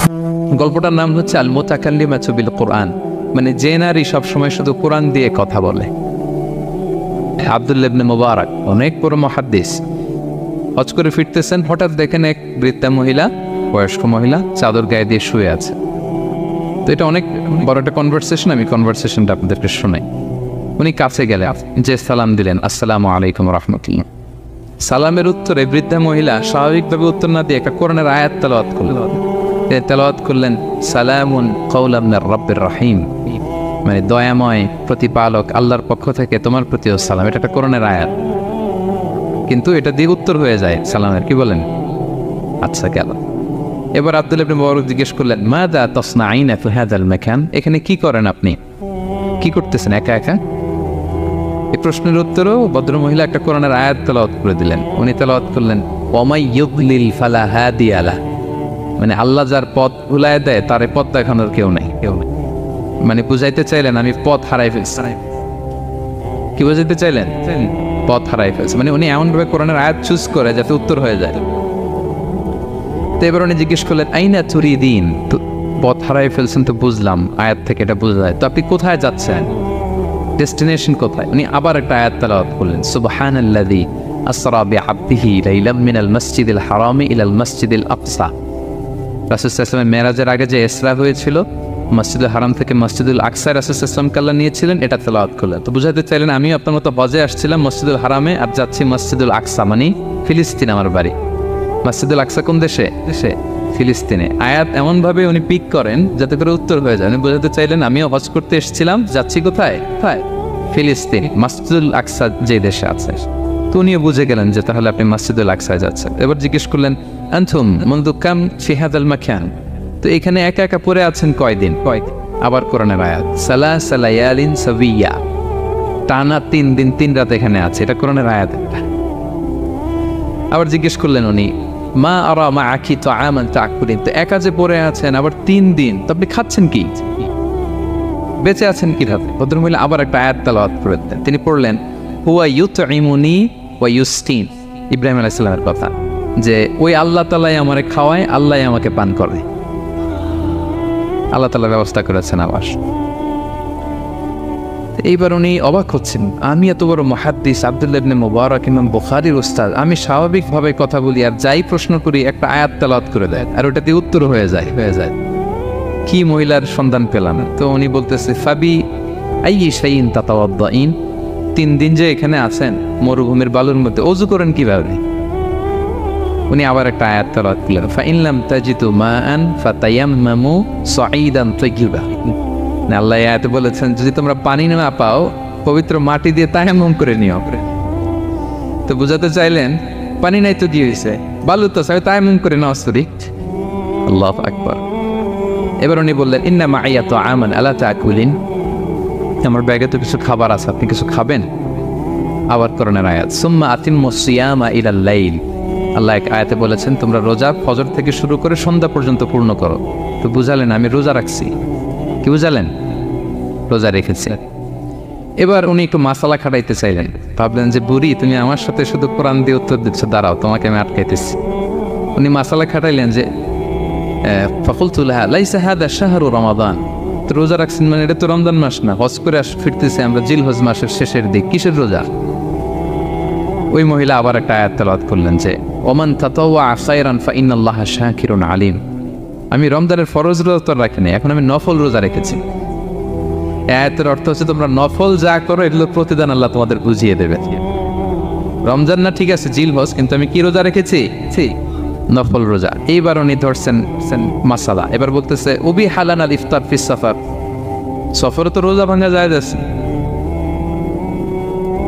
গল্পটার নাম হচ্ছে আল মুতাকাল্লিমাতু বিল কোরআন, মানে যে নারী সবসময় শুধু কোরআন দিয়ে কথা বলে। আব্দুল্লাহ ইবনে মুবারক অনেক বড় মুহাদ্দিস, হজ করে ফিরতেছেন, হঠাৎ দেখেন এক বৃদ্ধা মহিলা, বয়স্ক মহিলা চাদর গায়ে দিয়ে শুয়ে আছে। তো এটা অনেক বড় একটা কনভারসেশন, আমি কনভারসেশনটা আপনাদেরকে শোনাই। উনি কাছে গেলে যে সালাম দিলেন, আসসালামু আলাইকুম রাহমাতুল্লাহ। সালামের উত্তরে বৃদ্ধা মহিলা স্বাভাবিকভাবে উত্তর না দিয়ে একটা কোরআনের আয়াত তেলাওয়াত করলেন। তিনি তেলাওয়াত করলেন সালামুন কওলাম মির রাব্বির রহিম, মানে দয়াময় প্রতিপালক আল্লাহর পক্ষ থেকে তোমার প্রতিও সালাম। এটা একটা কোরআনের আয়াত, কিন্তু এটা দিয়ে উত্তর হয়ে যায় সালামের। কি বলেন? আচ্ছা গেল। এবার আব্দুল্লাহ ইবনে মুবারক জিজ্ঞেস করলেন মাযা তাসনাঈনা ফি হাযাল মাকান, এখানে কি করেন আপনি, কি করতেছেন একা একা? এই প্রশ্নের উত্তরও ভদ্রমহিলা একটা কোরআনের আয়াত তেলাওয়াত করে দিলেন। উনি তেলাওয়াত করলেন ওয়ামাই ইউদ্লিল ফালা হাদিয়া লাহ, মানে আল্লাহ যার পথ ভুলায় দেয় তার পথ দেখানোর কেউ নেই, কেউ নেই। মানে বুঝাইতে চাইলেন আমি পথ হারাই ফেলছি। কি বুঝাইতে চাইলেন? পথ হারাই ফেলছে, মানে উনি এমনভাবে কোরআনের আয়াত চুজ করে যাতে উত্তর হয়ে যায়। তো এবার উনি জিজ্ঞেস করলেন আইনা তুরিদিন, তো পথ হারাই ফেলছেন তো বুঝলাম, আয়াত থেকে এটা বোঝা যায়, তো আপনি কোথায় যাচ্ছেন, ডেস্টিনেশন কোথায়? উনি আবার একটা আয়াত তেলাওয়াত করলেন সুবহানাল্লাযী আসরা বিআবদিহি লাইলাম মিনাল মাসজিদিল হারামি ইলাল মাসজিদিল আকসা। রাসূল সাল্লাল্লাহু আলাইহি ওয়াসাল্লাম মেরাজের আগে যে ইসরা হয়েছিল, মসজিদুল হারাম থেকে মসজিদুল আকসায় রাসূল সাল্লাল্লাহু আলাইহি ওয়াসাল্লাম আল্লাহ নিয়েছিলেন, এটা তেলাওয়াত করলেন। তো বুঝাতে চাইলেন আমি আপনার মতো হজে আসছিলাম মসজিদুল হারামে, আর যাচ্ছি মসজিদুল আকসা, মানে ফিলিস্তিন আমার বাড়ি। মসজিদুল আকসা কোন দেশে? দেশে ফিলিস্তিনে। আয়াত এমনভাবে উনি পিক করেন যাতে করে উত্তর হয়ে যায়। উনি বোঝাতে চাইলেন আমিও হজ করতে এসেছিলাম, যাচ্ছি কোথায়? কোথায়? ফিলিস্তিন, মসজিদুল আকসা যে দেশে আছে। তো উনিও বুঝে গেলেন যে তাহলে আপনি মসজিদুল আকসায় যাচ্ছেন। এবার জিজ্ঞেস করলেন আনতুম মুনযু কাম ফি হাযাল মাকান, তো এখানে একা একা পড়ে আছেন কয়দিন? আবার কোরআনের আয়াত সালাসা লায়ালিন সাবিয়া, টানা 3 দিন 3 রাত এখানে আছে, এটা কোরআনের আয়াত। আবার জিজ্ঞেস করলেন উনি মা আরা মাআকি তাআমান তাকুলিন, তো একা যে পড়ে আছেন আবার 3 দিন, তো আপনি খাচ্ছেন কি, বেঁচে আছেন কিভাবে? ভদ্রমহিলা আবার একটা আয়াত তেলাওয়াত করলেন। তিনি পড়লেন হুয়া ইউতঈমুনি ওয়া ইউসকিন, ইব্রাহিম আলাইহিস সালামের কথা, যে ওই আল্লাহ তাআলাই আমারে খাওয়ায়, আল্লাহই আমাকে পান করে, আল্লাহ তাআলা ব্যবস্থা করেছেন আবার। এইবার উনি অবাক হচ্ছেন, আমি এত বড় মুহাদ্দিস আব্দুল্লাহ ইবনে মুবারক ইমাম বুখারীর উস্তাদ, আমি স্বাভাবিকভাবে কথা বলি আর যাই প্রশ্ন করি একটা আয়াত তেলাওয়াত করে দেয় আর ওটাতে উত্তর হয়ে যায়। কি মহিলার সন্ধান পেলাম? তো উনি বলতেছে ফাবি আইয়ি শাইইন তাতাওয়াদ্দাইন, 3 দিন যে এখানে আছেন মরুভূমির বালুর মধ্যে ওযু করেন কিভাবে? উনি আবার একটা আয়াত তেলাওয়াত করলেন ফাইন লাম তাজিদু মাআন ফাতায়াম্মামু সাঈদান তাইয়্যিবা, আল্লাহ আয়াতে বলেছেন যদি তোমরা পানি না পাও পবিত্র মাটি দিয়ে তায়াম্মুম করে নিও। তো বুঝাতে চাইলেন পানি নাই তো কি হয়েছে, বালু তো চাই তায়াম্মুম করে নাও। আল্লাহু আকবার। এবার উনি বললেন ইন্না মাইয়া তাআমান আলা তাকুলিন, আমার ব্যাগে তো কিছু খাবার আছে, আপনি কিছু খাবেন? আবার কোরআনের আয়াত সুম্মা আতিম্মুস সিয়ামা ইলাল লাইল, আল্লাহ এক আয়াতে বলেছেন তোমরা রোজা ফজর থেকে শুরু করে সন্ধ্যা পর্যন্ত পূর্ণ করো। তো বুঝালেন আমি রোজা রাখছি। কি বুঝালেন? রোজা রেখেছি। এবার উনি একটু মাসালা খাটাইতে চাইলেন, ভাবলেন যে বুড়ি তুমি আমার সাথে শুধু কোরআন দিয়ে উত্তর দিচ্ছ, দাঁড়াও তোমাকে আমি আটকাইতেছি। উনি মাসালা খাটাইলেন যে ফাকুলতু লাহা লাইসা হাদা শাহরু রমাদান, তো রোজা রাখছেন মানে এটা তো রমজান মাস না, হজ করে ফিরতেছি আমরা জিলহজ মাসের শেষের দিক, কিসের রোজা? ওই মহিলা আবার একটা আয়াত তেলাওয়াত করলেন যে ওমান তাতাওয়া খায়রান ফাইনাল্লাহা শাকিরুন আলিম, আমি রমজানের ফরজ রোজা তো রাখিনি, এখন আমি নফল রোজা রেখেছি। আয়াতের অর্থ হচ্ছে তোমরা নফল যা করো এগুলো প্রতিদান আল্লাহ তোমাদের বুঝিয়ে দেবে। রমজান না ঠিক আছে জিলহজ, কিন্তু আমি কি রোজা রেখেছি? নফল রোজা। এইবার উনি ধরছেন মাসালা, এবার বলতেছে উবি হালান আল ইফতার ফিস সাফার, সফরে তো রোজা ভাঙা যায়,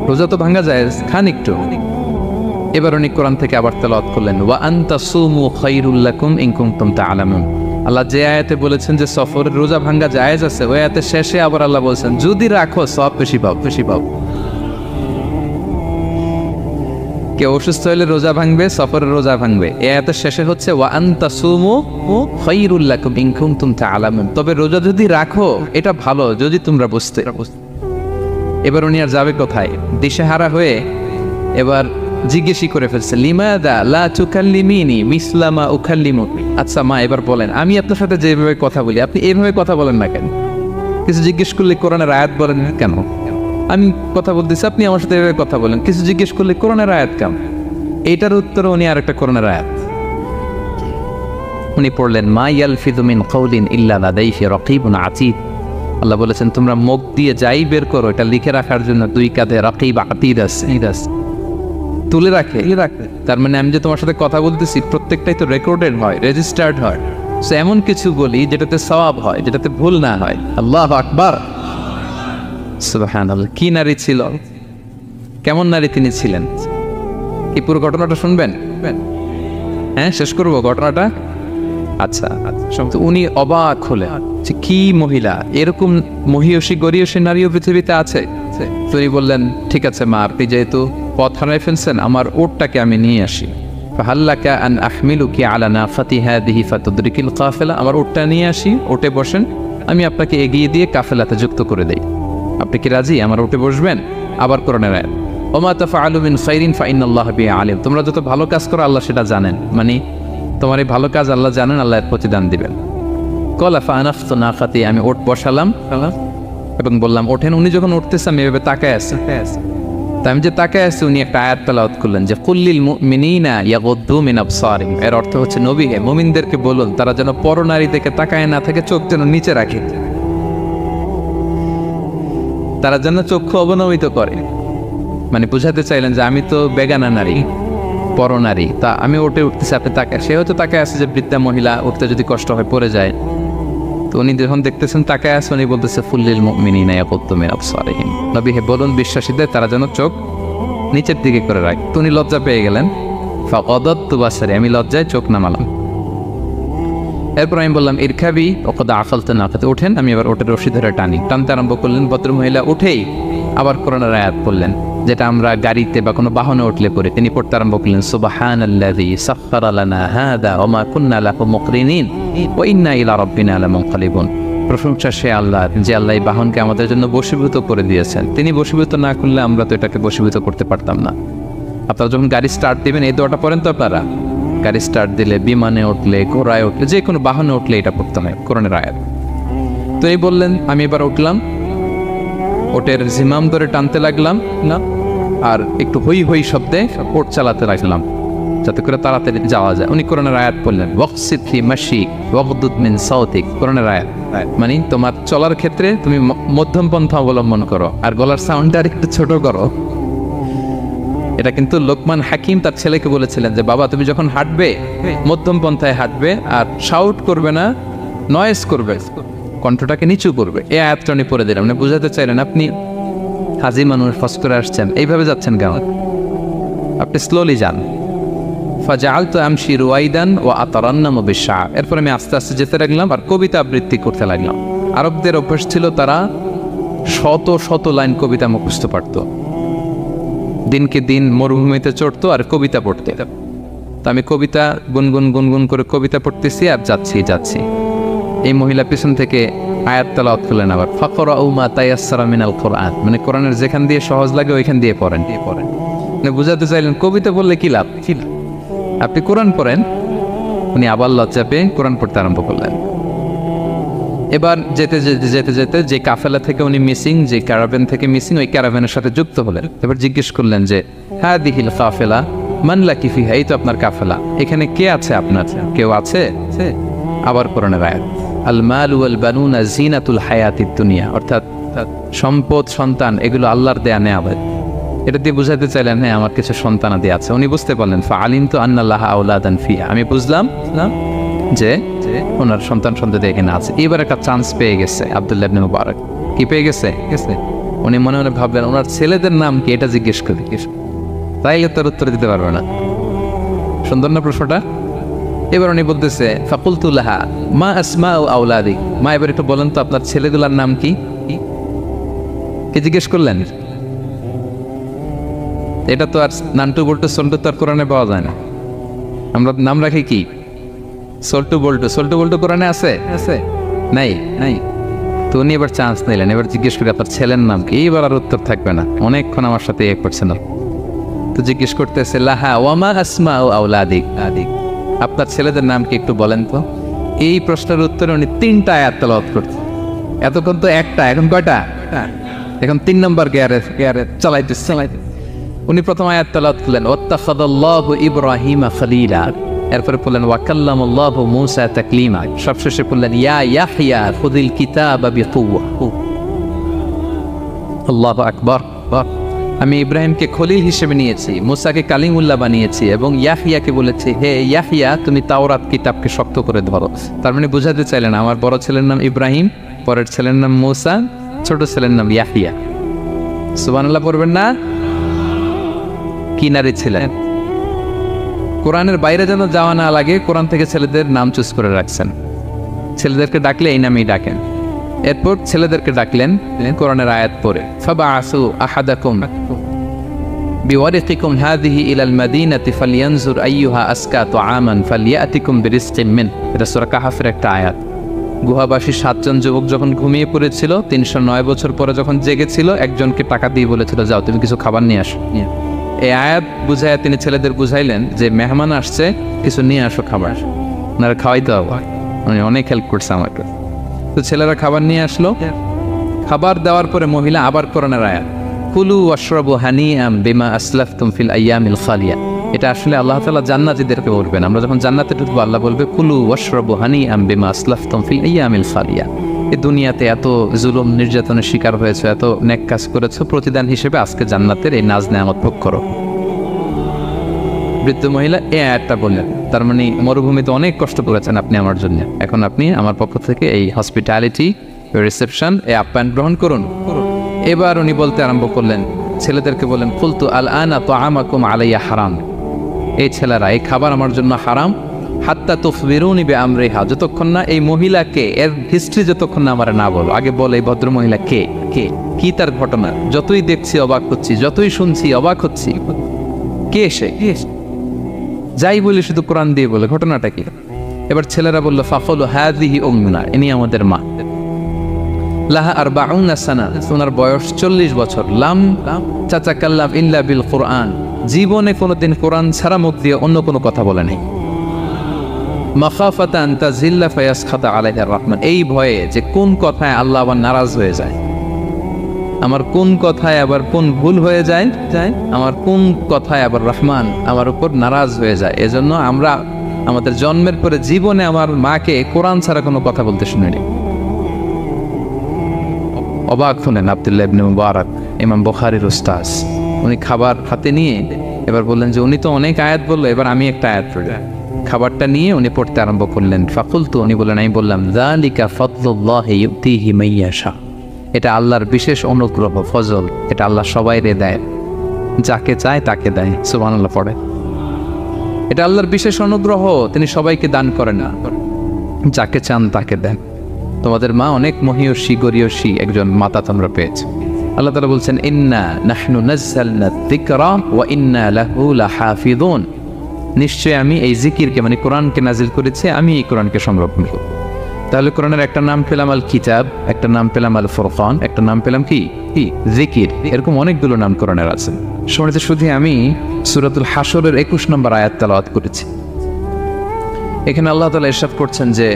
রোজা তো ভাঙা যায়, খান একটু। এবার উনি কোরআন থেকে আবার তেলাওয়াত করলেন ওয়া আনতা সুমু খায়রুল লাকুম ইন কুনতুম তা'লামুন, আল্লাহ যে আয়াতে বলেছেন যে সফরের রোজা ভাঙা জায়েজ আছে, ওই আয়াতের শেষে আবার আল্লাহ বলেছেন যদি রাখো সওয়াব বেশি পাও। কে অসুস্থ হলে রোজা ভাঙবে, সফরের রোজা ভাঙবে, এই আয়াতের শেষে হচ্ছে ওয়া আনতা সুমু খায়রুল লাকুম ইন কুনতুম তা'লামুন, তবে রোজা যদি রাখো এটা ভালো যদি তোমরা বুঝতে। এবার উনি আর যাবে কোথায়? দিশেহারা হয়ে এবার জিজ্ঞেসই করে ফেলছে, লিমাদা লা তুকাল্লিমিনি মিসলা মা উকাল্লিমুকি। আচ্ছা মা, এবার বলেন, আমি আপনার সাথে যেভাবে কথা বলি আপনি এইভাবে কথা বলেন না কেন? কিছু জিজ্ঞেস করলে কোরআনের আয়াত বলেন কেন? আমি কথা বলতেছি, আপনি আমার সাথে এভাবে কথা বলেন। কিছু জিজ্ঞেস করলে কোরআনের আয়াত কেন? এইটার উত্তরে উনি আরেকটা কোরআনের আয়াত উনি পড়লেন, মা ইয়ালফিযু মিন কাউলিন ইল্লা লাদাইহি রাকীবুন আতীদ। আল্লাহ বলেছেন, তোমরা মুখ দিয়ে যাই বের করো, এটা লিখে রাখার জন্য দুই কাঁধে রাকীব আতীদ আছে, তুলে রাখে। তার মানে আমি যে তোমার সাথে কথা বলতেছি প্রত্যেকটাই তো রেকর্ডেড হয়, রেজিস্টার্ড হয়। সো এমন কিছু বলি যেটাতে সওয়াব হয়, যেটাতে ভুল না হয়। আল্লাহু আকবার, সুবহানাল্লাহ। কি নারী ছিল, কেমন নারী তিনি ছিলেন? কি পুরো ঘটনাটা শুনবেন? হ্যাঁ, শেষ করবো ঘটনাটা। আচ্ছা, তো উনি অবাক হলেন যে কি মহিলা, এরকম মহিয়সী গরিয়সী নারীও পৃথিবীতে আছে। তিনি বললেন, ঠিক আছে মা, আপনি যেহেতু পথ হারাই ফেলছেন, আমার ওটটাকে আমি নিয়ে আসি। ফাহাল্লাকা আন আহমিলুকি আলা নাফাতি হাদিহি ফাতুদরিকিল কাফেলা। আমার ওটটা নিয়ে আসি, ওটে বসেন, আমি আপনাকে এগিয়ে দিয়ে কাফেলাতে যুক্ত করে দেই। আপনি কি রাজি আমার ওটে বসবেন? আবার কোরআনের আয়াত, ওমা তাফআলু মিন খাইরিন ফাইনাল্লাহা বিহি আলিম। তোমরা যত ভালো কাজ করো আল্লাহ সেটা জানেন, মানে তোমার এই ভালো কাজ আল্লাহ জানেন, আল্লাহ এর প্রতিদান দিবেন। কলা ফানাফতু নাকাতি, আমি ওট বসালাম এবং বললাম ওঠেন। উনি যখন উঠতেছে আমি এভাবে তাকায় আছি। তা আমি যে তাকায় আছি, উনি একটা আয়াত তেলাওয়াত করলেন যে কুল্লিল মুমিনিনা ইয়াগুদ্দু মিন আবসারিহিম। এর অর্থ হচ্ছে, নবী হে, মুমিনদেরকে বলুন তারা যেন পরনারী দেখে তাকায় না থাকে, চোখ যেন নিচে রাখে, তারা যেন চক্ষু অবনমিত করে। মানে বুঝাতে চাইলেন যে আমি তো বেগানা নারী, পরনারী, তা আমি ওটে উঠতেছি, আপনি তাকায়। সে হয়তো তাকায় আছে যে বৃদ্ধা মহিলা উঠতে যদি কষ্ট হয় পড়ে যায়। তো উনি যখন দেখতেছেন তাকায় আছে, উনি বলতেছে ফুল্লিল মুমিনিনা ইয়াগুদ্দু মিন আবসারিহিম। নবী হে, বলুন বিশ্বাসীদের তারা যেন চোখ নিচের দিকে করে রাখে। তো উনি লজ্জা পেয়ে গেলেন। ফাকাদাতু বাসারি, আমি লজ্জায় চোখ নামালাম। এরপর আমি বললাম ইরকাবি ওয়াকাদ আকালতু নাকাতি, ওঠেন। আমি এবার ওটের রশি ধরে টানতে আরম্ভ করলেন। ভদ্রমহিলা উঠেই আবার কোরআনের আয়াত পড়লেন, যেটা আমরা গাড়িতে বা কোনো বাহনে উঠলে পড়ে। তিনি পড়তে আরম্ভ করলেন, সুবহানাল্লাযী সাখখারা লানা হাযা ওয়া মা কুন্না লাহু মুকরিনিন ওয়া ইন্না ইলা রাব্বিনা লামুনকালিবুন। প্রশংসা সে আল্লাহ, যে আল্লাহ এই বাহনকে আমাদের জন্য বশীভূত করে দিয়েছেন। তিনি বশীভূত না করলে আমরা তো এটাকে বশীভূত করতে পারতাম না। আপনারা যখন গাড়ি স্টার্ট দিবেন এই দোয়াটা পড়েন তো আপনারা। গাড়ি স্টার্ট দিলে, বিমানে উঠলে, ঘোড়ায় উঠলে, যে কোনো বাহনে উঠলে এটা পড়তে হয়, কোরআনের আয়াত। তো এই বললেন, আমি এবার উঠলাম, ওটের জিমাম ধরে টানতে লাগলাম না, আর একটু হই হই শব্দে ওট চালাতে লাগলাম যাতে করে তাড়াতাড়ি যাওয়া যায়। উনি কোরআনের আয়াত বললেন, ওয়াকসিদ ফি মাশিক ওয়াগদুদ মিন সাওতিক। কোরআনের আয়াত মানে তোমার চলার ক্ষেত্রে তুমি মধ্যম পন্থা অবলম্বন করো, আর গলার সাউন্ডটা আর একটু ছোট করো। এটা কিন্তু লোকমান হাকিম তার ছেলেকে বলেছিলেন যে বাবা, তুমি যখন হাঁটবে মধ্যম পন্থায় হাঁটবে, আর শাউট করবে না, নয়েজ করবে, কণ্ঠটাকে নিচু করবে। এই আয়াতটা উনি পড়ে দিলাম। মানে বুঝাতে চাইলেন আপনি হাজি মানুষ, ফস করে আসছেন, এইভাবে যাচ্ছেন কেন? আপনি স্লোলি যান। ফাজাআলতু আমশি রুয়াইদান ওয়া আতারান্নামু বিশ-শা'র। এরপর আমি আস্তে আস্তে যেতে লাগলাম আর কবিতা আবৃত্তি করতে লাগলাম। আরবদের অভ্যাস ছিল, তারা শত শত লাইন কবিতা মুখস্থ পারত। দিনকে দিন মরুভূমিতে চড়তো আর কবিতা পড়তে। তো আমি কবিতা গুনগুন করে কবিতা পড়তেছি আর যাচ্ছি। এই মহিলা পিছন থেকে আয়াত তেলাওয়াত করলেন আবার, ফাকরাউ মা তায়াসসারা মিনাল কুরআন। মানে কোরআনের যেখান দিয়ে সহজ লাগে ওইখান দিয়ে পড়েন। মানে বুঝাতে চাইলেন কবিতা বললে কি লাভ, আপনি কোরআন পড়েন। উনি আবার লজ্জা পেয়ে কোরআন পড়তে আরম্ভ করলেন। এবার যেতে যে কাফেলা থেকে উনি মিসিং, যে ক্যারাভ্যান থেকে মিসিং, ওই ক্যারাভ্যানের সাথে যুক্ত হলেন। এবার জিজ্ঞেস করলেন যে হাদিহিল কাফেলা মান লাকি ফিহা, এই তো আপনার কাফেলা, এখানে কে আছে আপনার? কেউ আছে? আবার কোরআনের আয়াত, আল মাল ওয়াল বানুনা জিনাতুল হায়াতিদ দুনিয়া, অর্থাৎ সম্পদ, সন্তান, এগুলো আল্লাহর দেয়া নেয়ামত। এটা দিয়ে বুঝাতে চাইলেন হ্যাঁ আমার কিছু সন্তানাদি আছে। উনি বুঝতে পারলেন, ফাআলিমতু আন্না লাহা আওলাদান ফিহা, আমি বুঝলাম যে ওনার সন্তান এখানে আছে। এবার একটা চান্স পেয়ে গেছে আব্দুল্লাহ ইবনে মুবারক। কি পেয়ে গেছে? উনি মনে মনে ভাবলেন ওনার ছেলেদের নাম কি, এটা জিজ্ঞেস করি, তাইলে তার উত্তর দিতে পারবে না। সুন্দর না প্রশ্নটা? এবার উনি বলতেছে, ফাকুলতু লাহা মা আসমাউ আওলাদি, মা এবার একটু বলেন তো আপনার ছেলেগুলোর নাম কি? কে জিজ্ঞেস করলেন? এটা তো আর নান্টু বল্টু সল্টু তো আর কোরআনে পাওয়া যায় না। আমরা নাম রাখি কি? সল্টু বল্টু কোরআনে আছে? নাই। তো উনি এবার চান্স নিলেন, এবার জিজ্ঞেস করি আপনার ছেলের নাম কি? এইবার আর উত্তর থাকবে না, অনেকক্ষণ আমার সাথে করছে না। তো জিজ্ঞেস করতেছে লাহা ওয়ামা আসমা ও আউলাদিক আদিক, আপনার ছেলেদের নাম কি একটু বলেন তো। এই প্রশ্নের উত্তরে উনি 3টা আয়াত তেলাওয়াত করতেন। এতক্ষণ তো একটা, এখন কয়টা? এখন 3 নম্বর গিয়ারে চালাইতেছে। উনি প্রথম আয়াত তেলাওয়াত করলেন ওয়াত্তাখাযাল্লাহু ইব্রাহিমা খলিলা, এরপরে বললেন ওয়াকাল্লামাল্লাহু মূসা তাকলিমা, সবশেষে বললেন ইয়া ইয়াহইয়া খুযিল কিতাবা বিকুওয়া। আল্লাহু আকবার। আমি ইব্রাহিমকে খলিল হিসেবে নিয়েছি, মূসাকে কালিমুল্লাহ বানিয়েছি, এবং ইয়াহইয়াকে বলেছি হে ইয়াহইয়া তুমি তাওরাত কিতাবকে শক্ত করে ধরো। তার মানে বোঝাতে চাইলেন আমার বড় ছেলের নাম ইব্রাহিম, পরের ছেলের নাম মূসা, ছোট ছেলের নাম ইয়াহইয়া। সুবহানাল্লাহ পড়বেন না? কি নারী ছিলেন। কোরআনের বাইরে যেন যাওয়া না লাগে, কোরআন থেকে ছেলেদের নাম চুজ করে রাখছেন। ছেলেদেরকে ডাকলে এই নামেই ডাকেন। এরপর ছেলেদেরকে ডাকলেন কোরআনের আয়াত পড়ে ফাবআসু আহাদাকুম বিওয়ারিকিকুম হাযিহি ইলাল মাদিনাতি ফালইয়ানজুর আইয়ুহা আসকা তুআমান ফালইয়াতিকুম বিরিজকিম মিন। এটা সূরা কাহফের একটা আয়াত। গুহাবাসী 7 জন যুবক যখন ঘুমিয়ে পড়েছিল, 309 বছর পরে যখন জেগেছিল, একজনকে টাকা দিয়ে বলেছিল যাও তুমি কিছু খাবার নিয়ে আসো। এই আয়াত বুঝাইয়া তিনি ছেলেদের বুঝাইলেন যে মেহমান আসছে, কিছু নিয়ে আসো খাবার, ওনারা খাওয়াইতে হবে। উনি অনেক হেল্প করছে আমাকে। তো ছেলেরা খাবার নিয়ে আসলো। খাবার দেওয়ার পরে মহিলা আবার কোরআনের আয়াত কুলু ওয়াশরাবু হানিআম বিমা আসলাফতুম ফিল আইয়ামিল খালিয়া। এটা আসলে আল্লাহ তাআলা জান্নাতীদেরকে বলবেন। আমরা যখন জান্নাতে ঢুকবো আল্লাহ বলবে কুলু ওয়াশরাবু হানিআম বিমা আসলাফতুম ফিল আইয়ামিল খালিয়া। এই দুনিয়াতে এত জুলুম নির্যাতনের শিকার হয়েছে, এত নেক কাজ করেছো, প্রতিদান হিসেবে আজকে জান্নাতের এই নাজ নেয়ামত ভোগ করো। বৃদ্ধ মহিলা এই আয়াতটা বললেন, তার মানে মরুভূমিতে অনেক কষ্ট করেছেন আপনি আমার জন্য, এখন আপনি আমার পক্ষ থেকে এই হসপিটালিটি রিসেপশন এই আপ্যায়ন গ্রহণ করুন। এবার উনি বলতে আরম্ভ করলেন, ছেলেদেরকে বললেন কুলতু আল আনা তুআমাকুম আলাইয়া হারাম। এই ছেলেরা এই খাবার আমার জন্য হারাম, হাত্তা তুখবিরুনি বিআমরিহা, যতক্ষণ না এই মহিলাকে এর হিস্ট্রি যতক্ষণ না আমার না বলো। আগে বল এই ভদ্র মহিলা কে, কি তার ঘটনা। যতই দেখছি অবাক হচ্ছি, যতই শুনছি অবাক হচ্ছি। কে সে? যাই বলি শুধু কোরআন দিয়ে বলে, ঘটনাটা কি? এবার ছেলেরা বলল ফাকালু হাযিহি উম্মুনা, ইনি আমাদের মা। লাহা আরবাউনা সানা, ওনার বয়স 40 বছর। লাম তাতাকাল্লাম ইল্লা বিল কুরআন, জীবনে কোনোদিন কোরআন ছাড়া মুখ দিয়ে অন্য কোনো কথা বলে নাই। মাখাফাতা আন তাজিল্লা ফায়াসখাতা আলাইহির রহমান, এই ভয়ে যে কোন কথায় আল্লাহ আবার নারাজ হয়ে যায়, আমার কোন কথায় আবার কোন ভুল হয়ে যায়, আমার কোন কথায় আবার রহমান আমার উপর নারাজ হয়ে যায়। এজন্য আমরা আমাদের জন্মের পরে জীবনে আমার মাকে কোরআন ছাড়া কোনো কথা বলতে শুনিনি। অবাক হলেন আব্দুল্লাহ ইবনে মুবারক, ইমাম বুখারীর উস্তাদ। উনি খাবার হাতে নিয়ে এবার বললেন যে উনি তো অনেক আয়াত বললো, এবার আমি একটা আয়াত পড়ি। খাবারটা নিয়ে উনি পড়তে আরম্ভ করলেন। ফাকুলতু, উনি বললেন, আমি বললাম যালিকা ফাদলুল্লাহি ইউতিহি মাইয়াশা, এটা আল্লাহর বিশেষ অনুগ্রহ, ফজল। এটা আল্লাহ সবাইরে দেয়, যাকে চায় তাকে দেয়। সুবহানাল্লাহ পড়ে। এটা আল্লাহর বিশেষ অনুগ্রহ, তিনি সবাইকে দান করেন না, যাকে চান তাকে দেন। তোমাদের মা অনেক মহিয়সী গরিয়সী একজন মাতা তোমরা পেয়েছো। আল্লাহ তাআলা বলছেন ইন্না নাহনু নাযালনা যিকরা ওয়া ইন্না লাহু লাহাফিযুন, নিশ্চয় আমি এই জিকিরকে মানে কোরআনকে নাজিল করেছি, আমি এই কোরআনকে সংরক্ষণ করব। তাহলে কোরআনের একটা নাম পেলাম আল কিতাব, একটা নাম পেলাম আল ফুরকান, একটা নাম পেলাম কি জিকির। এরকম অনেকগুলো নাম কোরআনের আছে। শুনেছি শুধু আমি সূরাতুল হাশরের 21 নম্বর আয়াত তেলাওয়াত করেছি। এখানে আল্লাহ তাআলা ইরশাদ করছেন যে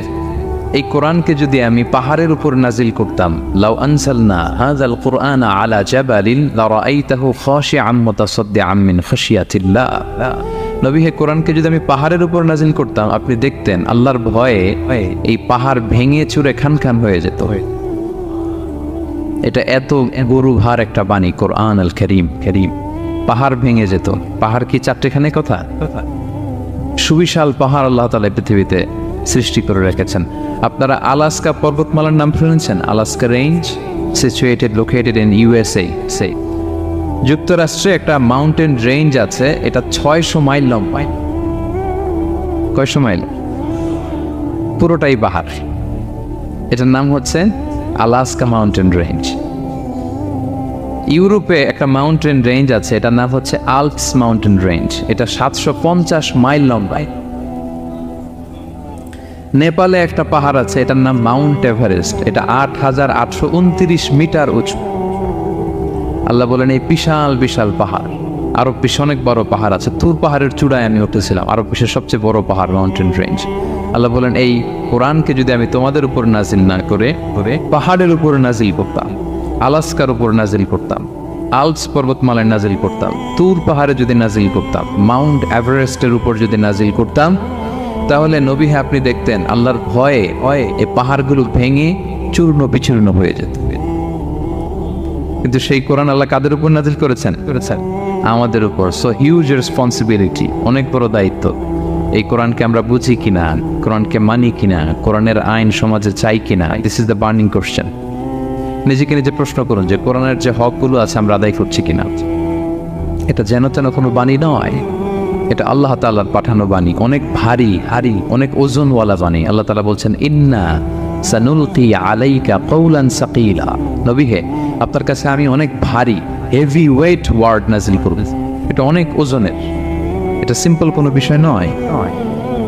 এই কোরআনকে যদি আমি পাহাড়ের উপর নাজিল করতাম, লাউ আনসালনা হাযাল কুরআনা আলা জাবালিন লারাআইতাহু খাশিআম মুতাসাদ্দিআম মিন খাশিয়াতিল্লাহ। নবী হে, কোরআনকে যদি আমি পাহাড়ের উপর নাজিল করতাম, আপনি দেখতেন আল্লাহর ভয়ে এই পাহাড় ভেঙে চুরে খান হয়ে যেত। এটা এত গরু ভার একটা বাণী কোরআন আল কারীম। পাহাড় ভেঙে যেত। পাহাড় কি চারটেখানে কথা? সুবিশাল পাহাড় আল্লাহ তাআলা পৃথিবীতে সৃষ্টি করে রেখেছেন। আপনারা আলাস্কা পর্বতমালার নাম শুনেছেন? Alaska range located in USA. যুক্তরাষ্ট্রে একটা মাউন্টেন রেঞ্জ আছে, এটা 600 মাইল লম্বা। কয়শো মাইল? পুরোটাই পাহাড়। এটার নাম হচ্ছে আলাস্কা মাউন্টেন রেঞ্জ। ইউরোপে একটা মাউন্টেন রেঞ্জ আছে, এটার নাম হচ্ছে আল্পস মাউন্টেন রেঞ্জ, এটা 750 মাইল লম্বা। নেপালে একটা পাহাড় আছে, এটার নাম মাউন্ট এভারেস্ট, এটা 8829 মিটার উঁচু। আল্লাহ বলেন এই বিশাল বিশাল পাহাড় আরব বিশ্বে অনেক বড় পাহাড় আছে, তুর পাহাড়ের চূড়ায় আমি উঠেছিলাম, আরব বিশ্বের সবচেয়ে বড় পাহাড়, মাউন্টেন রেঞ্জ। আল্লাহ বলেন এই কোরআনকে যদি আমি তোমাদের উপর নাজিল না করে পাহাড়ের উপর নাজিল করতাম, আলাস্কার উপর নাজিল করতাম, আল্পস পর্বতমালায় নাজিল করতাম, তুর পাহাড়ে যদি নাজিল করতাম, মাউন্ট এভারেস্টের উপর যদি নাজিল করতাম, তাহলে নবী আপনি দেখতেন আল্লাহর ভয়ে এই পাহাড়গুলো ভেঙে চূর্ণ বিচূর্ণ হয়ে যেত। কিন্তু সেই কোরআন আল্লাহ কাদের উপর নাজিল করেছেন? আমাদের উপর। সো হিউজ রেসপন্সিবিলিটি, অনেক বড় দায়িত্ব। এই কোরআনকে আমরা বুঝি কিনা, কোরআনকে মানি কিনা, কোরআনের আইন সমাজে চাই কিনা, this is the burning question. নিজেকে নিজে প্রশ্ন করুন যে কোরআনের যে হকগুলো আছে আমরা আদায় করছি কিনা। এটা যেন তেন কোনো বাণী নয়, এটা আল্লাহ তাআলার পাঠানো বাণী, অনেক ভারী, অনেক ওজনওয়ালা বাণী। আল্লাহ তাআলা বলছেন ইন্না সানুলকি আলাইকা কওলান সাকিলা, নবী হে আপনার কাছে আমি অনেক ভারী, হেভি ওয়েট ওয়ার্ড নাজিল করব। এটা অনেক ওজনের, এটা সিম্পল কোনো বিষয় নয়।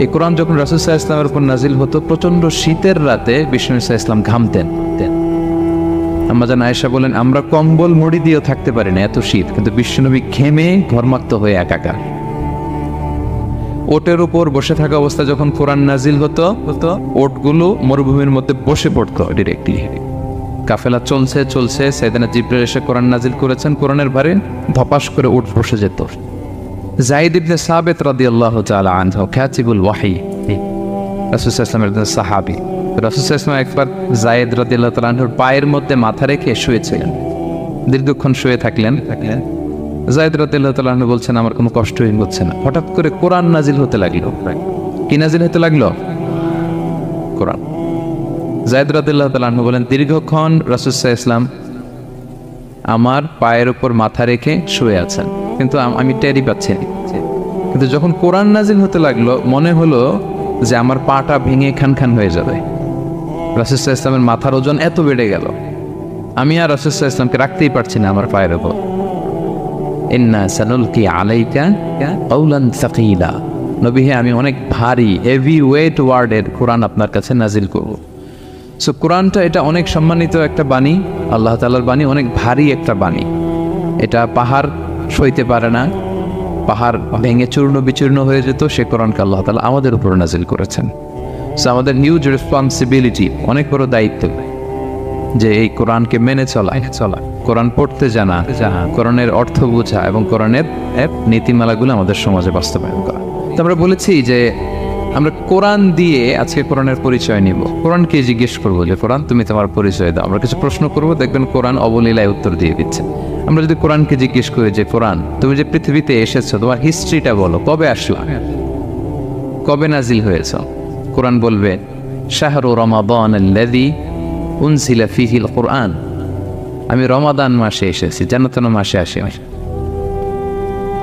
এই কোরআন যখন রাসূল সাল্লাল্লাহু আলাইহি ওয়াসাল্লামের উপর নাজিল হতো, প্রচন্ড শীতের রাতে বিষ্ণু সাল্লাল্লাহু আলাইহি ওয়াসাল্লাম ঘামতেন। আম্মা জান আয়েশা বলেন আমরা কম্বল মুড়ি দিয়েও থাকতে পারি না, এত শীত, কিন্তু বিশ্বনবী ঘেমে ঘর্মাক্ত হয়ে একাকার। ওটের উপর বসে থাকা অবস্থা যখন কোরআন নাজিল হতো, ওটগুলো মরুভূমির মধ্যে বসে পড়তো ডিরেক্টলি। কাফেলা চলছে, সাইয়েদনা জিবরাইল এসে কোরআন নাজিল করেছেন, কোরআনের ভারে ধপাস করে উট বসে যেত। যায়েদ ইবনে সাবিত রাদিয়াল্লাহু তাআলা আনহু কাতিবুল ওয়াহি, রাসূল সাল্লাল্লাহু আলাইহি ওয়াসাল্লাম সাহাবী। রাসূল সাল্লাল্লাহু আলাইহি ওয়াসাল্লাম একবার যায়েদ রাদিয়াল্লাহু তাআলা আনহুর পায়ের মধ্যে মাথা রেখে শুয়েছিলেন, দীর্ঘক্ষণ শুয়ে থাকলেন। যায়েদ রাদিয়াল্লাহু তাআলা আনহু বলছেন আমার কোনো কষ্টই হচ্ছে না। হঠাৎ করে কোরআন নাজিল হতে লাগলো। কি নাজিল হতে লাগলো? কোরআন। যায়েদ রাদিয়াল্লাহু তাআলা আনহু বলেন দীর্ঘক্ষণ রাসূল সাল্লাল্লাহু আলাইহি ওয়াসাল্লাম আমার পায়ের উপর মাথা রেখে শুয়ে আছেন, কিন্তু আমি টেরই পাচ্ছি না। কিন্তু যখন কোরআন নাজিল হতে লাগলো মনে হলো যে আমার পাটা ভেঙে খান হয়ে যাবে। রাসূল সাল্লাল্লাহু আলাইহি ওয়াসাল্লামের মাথার ওজন এত বেড়ে গেল, আমি আর রাসূল সাল্লাল্লাহু আলাইহি ওয়াসাল্লামকে রাখতেই পারছি না আমার পায়ের উপর। ইন্না সানুলকি আলাইকা কওলান সাকিলা, নবী হে আমি অনেক ভারী, হেভি ওয়েট ওয়ার্ডের কোরআন আপনার কাছে নাজিল করব। সো কোরআনটা এটা অনেক সম্মানিত একটা বাণী, আল্লাহ তাআলার বাণী, অনেক ভারী একটা বাণী। এটা পাহাড় সইতে পারে না, পাহাড় ভেঙে চূর্ণ বিচূর্ণ হয়ে যেত, সে কোরআনকে আল্লাহ তাআলা আমাদের উপর নাজিল করেছেন। সো আমাদের হিউজ রেসপন্সিবিলিটি, অনেক বড় দায়িত্ব যে এই কোরআনকে মেনে চলা, কোরআন পড়তে জানা, কোরআনের অর্থ বোঝা এবং কোরআনের নীতিমালাগুলো আমাদের সমাজে বাস্তবায়ন করা। তো আমরা বলেছি যে আমরা কোরআন দিয়ে আজকে কোরআনের পরিচয় নিব। কোরআনকে জিজ্ঞেস করবো যে কোরআন তুমি তোমার পরিচয় দাও। আমরা কিছু প্রশ্ন করবো, দেখবেন কোরআন অবলীলায় উত্তর দিয়ে দিচ্ছে। আমরা যদি কোরআনকে জিজ্ঞেস করি যে কোরআন তুমি যে পৃথিবীতে এসেছো তোমার হিস্ট্রিটা বলো, কবে আসলা, কবে নাজিল হয়েছ? কোরআন বলবে শাহরু রমাদান আল্লাযী উনজিলা ফীহিল কুরআন, আমি রমাদান মাসে এসেছি, যেন তেন মাসে আসে।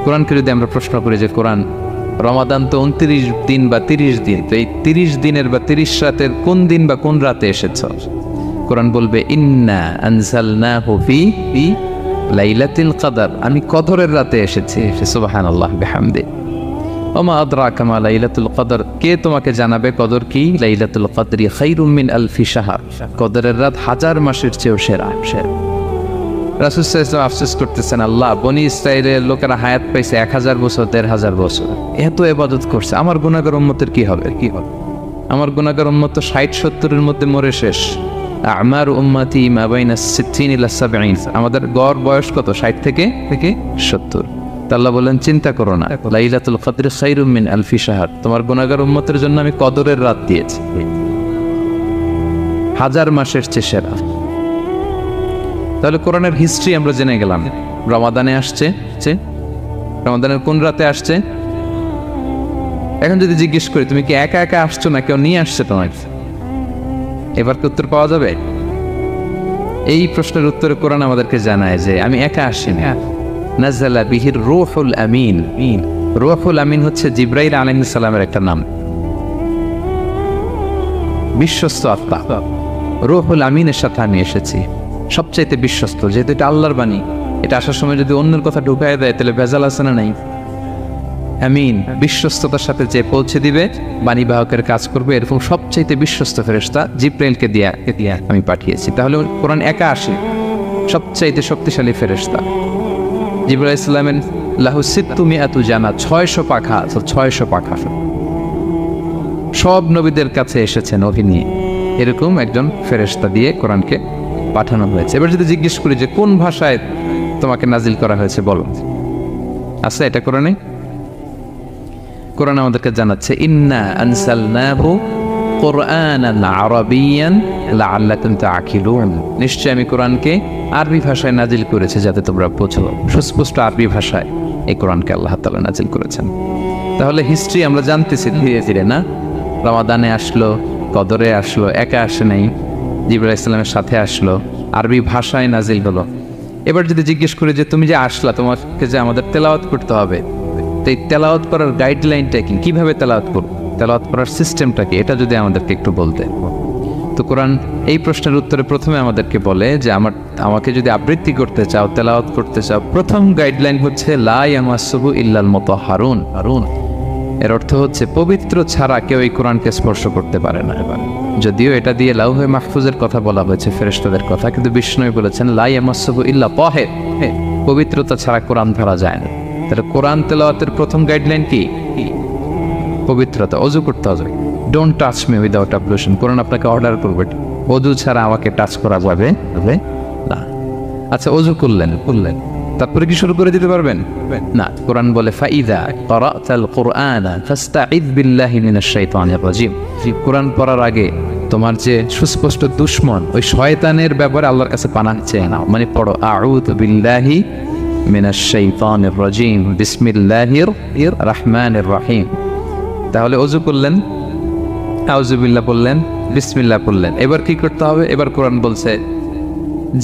কোরআনকে যদি আমরা প্রশ্ন করি যে কোরআন রমাদান তো 29 দিন বা 30 দিন, তো এই 30 দিনের বা 30 রাতের কোন দিন বা কোন রাতে এসেছ? কোরআন বলবে ইন্না আনজালনাহু ফি লাইলাতুল কদর, আমি কদরের রাতে এসেছি। সুবহানাল্লাহ বিহামদি। ওমা আদরাকা মা লাইলাতুল কদর, কে তোমাকে জানাবে কদর কি? লাইলাতুল কদরি খায়রুম মিন আলফি শাহর, কদরের রাত 1000 মাসের চেয়েও সেরা। রাসূল সাল্লাল্লাহু আলাইহি ওয়াসাল্লাম আফসোস করতেছেন, আল্লাহ বনি ইসরাইলের লোকেরা হায়াত পাইছে 1000 বছর, 1500 বছর, এত ইবাদত করছে, আমার গুনাহগার উম্মতের কি হবে? আমার গুনাহগার উম্মত তো 60-70-এর মধ্যে মরে শেষ। আমার উম্মতি মা বাইনা 60 ইলা 70, আমাদের গড় বয়স কত? 60 থেকে 70। আল্লাহ বলেন চিন্তা করো না, লাইলাতুল কদর খায়রুম মিন আলফি শাহর, তোমার গুনাহগার উম্মতের জন্য আমি কদরের রাত দিয়েছি, 1000 মাসের চেয়ে সেরা। তাহলে কোরআনের হিস্ট্রি আমরা জেনে গেলাম। রমাদানে আসছে, রমাদানের কোন রাতে আসছে? এখন যদি জিজ্ঞেস করি তুমি কি একা একা আসছো না কেউ নিয়ে আসছে তোমার, এবার কি উত্তর পাওয়া যাবে? এই প্রশ্নের উত্তরে কোরআন আমাদেরকে জানায় যে আমি একা আসিনি। নাযালা বিহির রূহুল আমিন। রূহুল আমিন হচ্ছে জিবরাইল আলাইহিস সালামের একটা নাম, বিশ্বস্ত আত্মা। রূহুল আমিনের সাথে আমি এসেছি, সবচাইতে বিশ্বস্ত, যেহেতু এটা আল্লাহর বাণী। এটা আসার সময় যদি অন্যের কথা ঢুকায় দেয় তাহলে ভেজাল আছে না নাই? আমিন, বিশ্বস্ততার সাথে যে পৌঁছে দিবে, বাণী বাহকের কাজ করবে, এরকম সবচাইতে বিশ্বস্ত ফেরেশতা জিবরাইলকে দিয়ে আমি পাঠিয়েছি। তাহলে কোরআন একা আসে, সবচাইতে শক্তিশালী ফেরেশতা। জিবরাইল আলাইহিস সালামের লাহু সিত্তু মিআতু জানা, 600 পাখা, 600 পাখা। সব নবীদের কাছে এসেছেন ওহী নিয়ে, এরকম একজন ফেরেশতা দিয়ে কোরআনকে পাঠানো হয়েছে। এবার যদি জিজ্ঞেস করি যে কোন ভাষায় তোমাকে নাজিল করা হয়েছে বলো, আছে এটা কোরআনে? কোরআন আমাদেরকে জানাচ্ছে ইন্না আনসালনাহু কুরআনান আরাবিয়ান লাআল্লাকুম তাআকিলুন, নিশ্চয় আমি কোরআনকে আরবি ভাষায় নাজিল করেছি যাতে তোমরা বোঝো। সুস্পষ্ট আরবি ভাষায় এই কোরআনকে আল্লাহ তাআলা নাজিল করেছেন। তাহলে হিস্ট্রি আমরা জানতেছি ধীরে ধীরে, না? রমাদানে আসলো, কদরে আসলো, একা আসে নাই, জিবরাইল আলাইহিস সালামের সাথে আসলো, আরবি ভাষায় নাজিল হলো। এবার যদি জিজ্ঞেস করি যে তুমি যে আসলা, তোমাকে যে আমাদের তেলাওয়াত করতে হবে, তো এই তেলাওয়াত করার গাইডলাইনটা কি, কিভাবে তেলাওয়াত করব, তেলাওয়াত করার সিস্টেমটা কি, এটা যদি আমাদেরকে একটু বলতে। তো কোরআন এই প্রশ্নের উত্তরে প্রথমে আমাদেরকে বলে যে আমাকে যদি আবৃত্তি করতে চাও, তেলাওয়াত করতে চাও, প্রথম গাইডলাইন হচ্ছে লা ইয়ামাসসুহু ইল্লাল মুতাহহারুন। এর অর্থ হচ্ছে পবিত্র ছাড়া কেউ এই কোরআনকে স্পর্শ করতে পারে না। যদিও এটা দিয়ে লাউহে মাহফুজের কথা বলা হয়েছে, ফেরেশতাদের কথা, কিন্তু বিষ্ণু বলেছেন লা ইয়ামাসসুহু ইল্লা তাহির, পবিত্রতা ছাড়া কোরআন ধরা যায় না। তাহলে কোরআন তেলাওয়াতের প্রথম গাইডলাইন কি? পবিত্রতা, ওযু করতে হবে। Don't touch me without ablution. Quran আপনাকে অর্ডার করবে ওযু ছাড়া আমাকে টাচ করা যাবে না। আচ্ছা, ওযু করলেন, তারপরে কি শুরু করে দিতে পারবেন? না। কোরআন বলে ফাইদা ক্রাতাল কুরআনা ফাস্তাইদ বিল্লাহি মিনাশ শাইতানির রাজিম। কোরআন পড়ার আগে তোমার যে সুস্পষ্ট দুশমন ওই শয়তানের ব্যাপারে আল্লাহর কাছে পানাহ চেয়ে নাও। মানে পড়ো আউযু বিল্লাহি মিনাশ শাইতানির রাজিম বিসমিল্লাহির রহমানির রহিম। তাহলে ওযু করলেন, আউযু বিল্লাহ বললেন, বিসমিল্লাহ বললেন। এবার কি করতে হবে? এবার কোরআন বলছে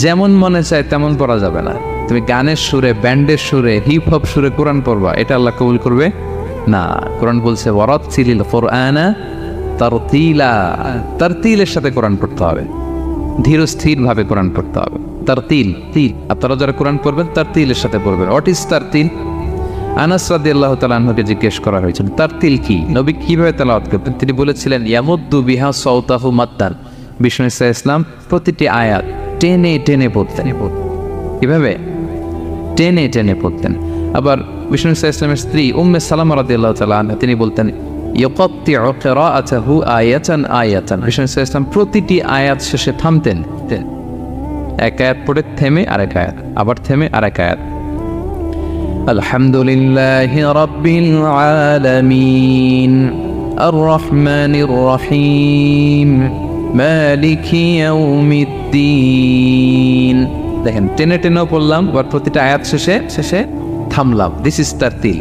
যেমন মনে চায় তেমন পড়া যাবে না। তুমি গানের সুরে, ব্যান্ডের সুরে, হিপ হপ সুরে কোরআন পড়বা, এটা আল্লাহ কবুল করবে না। কোরআন বলছে ওয়ারাত্তিলিল কুরআনা তারতিলা, তারতিলের সাথে কোরআন পড়তে হবে, ধীর স্থির ভাবে কোরআন পড়তে হবে। তারতিল, আপনারা যারা কোরআন পড়বেন তারতিলের সাথে পড়বেন। What is তারতিল? আনাস রাদিয়াল্লাহু তাআলা আনহুকে জিজ্ঞেস করা হয়েছিল তারতিল কি, নবী কিভাবে তেলাওয়াত করতেন? তিনি বলেছিলেন ইয়ামুদ্দু বিহা সাওতাহু মাদ্দান। বিষ্ণু ইসা ইসলাম প্রতিটি আয়াত টেনে টেনে পড়তেন। কিভাবে? টেনে টেনে পড়তেন। আবার বিষ্ণু ইসা ইসলামের স্ত্রী উম্মে সালামা রাদিয়াল্লাহু তাআলা আনহা, তিনি বলতেন ইয়াকাত্তিউ কিরাআতাহু আয়াতান আয়াতান। বিষ্ণু ইসা ইসলাম প্রতিটি আয়াত শেষে থামতেন, এক আয়াত পড়ে থেমে আরেক আয়াত, আবার থেমে আরেক আয়াত। আলহামদুলিল্লাহি রাব্বিল আলামিন আর রহমানির রহিম মালিকি ইয়াউমিদ্দিন। দেখেন, টেনে টেনেও পড়লাম, আবার প্রতিটা আয়াত শেষে থামলাম। This is তারতিল।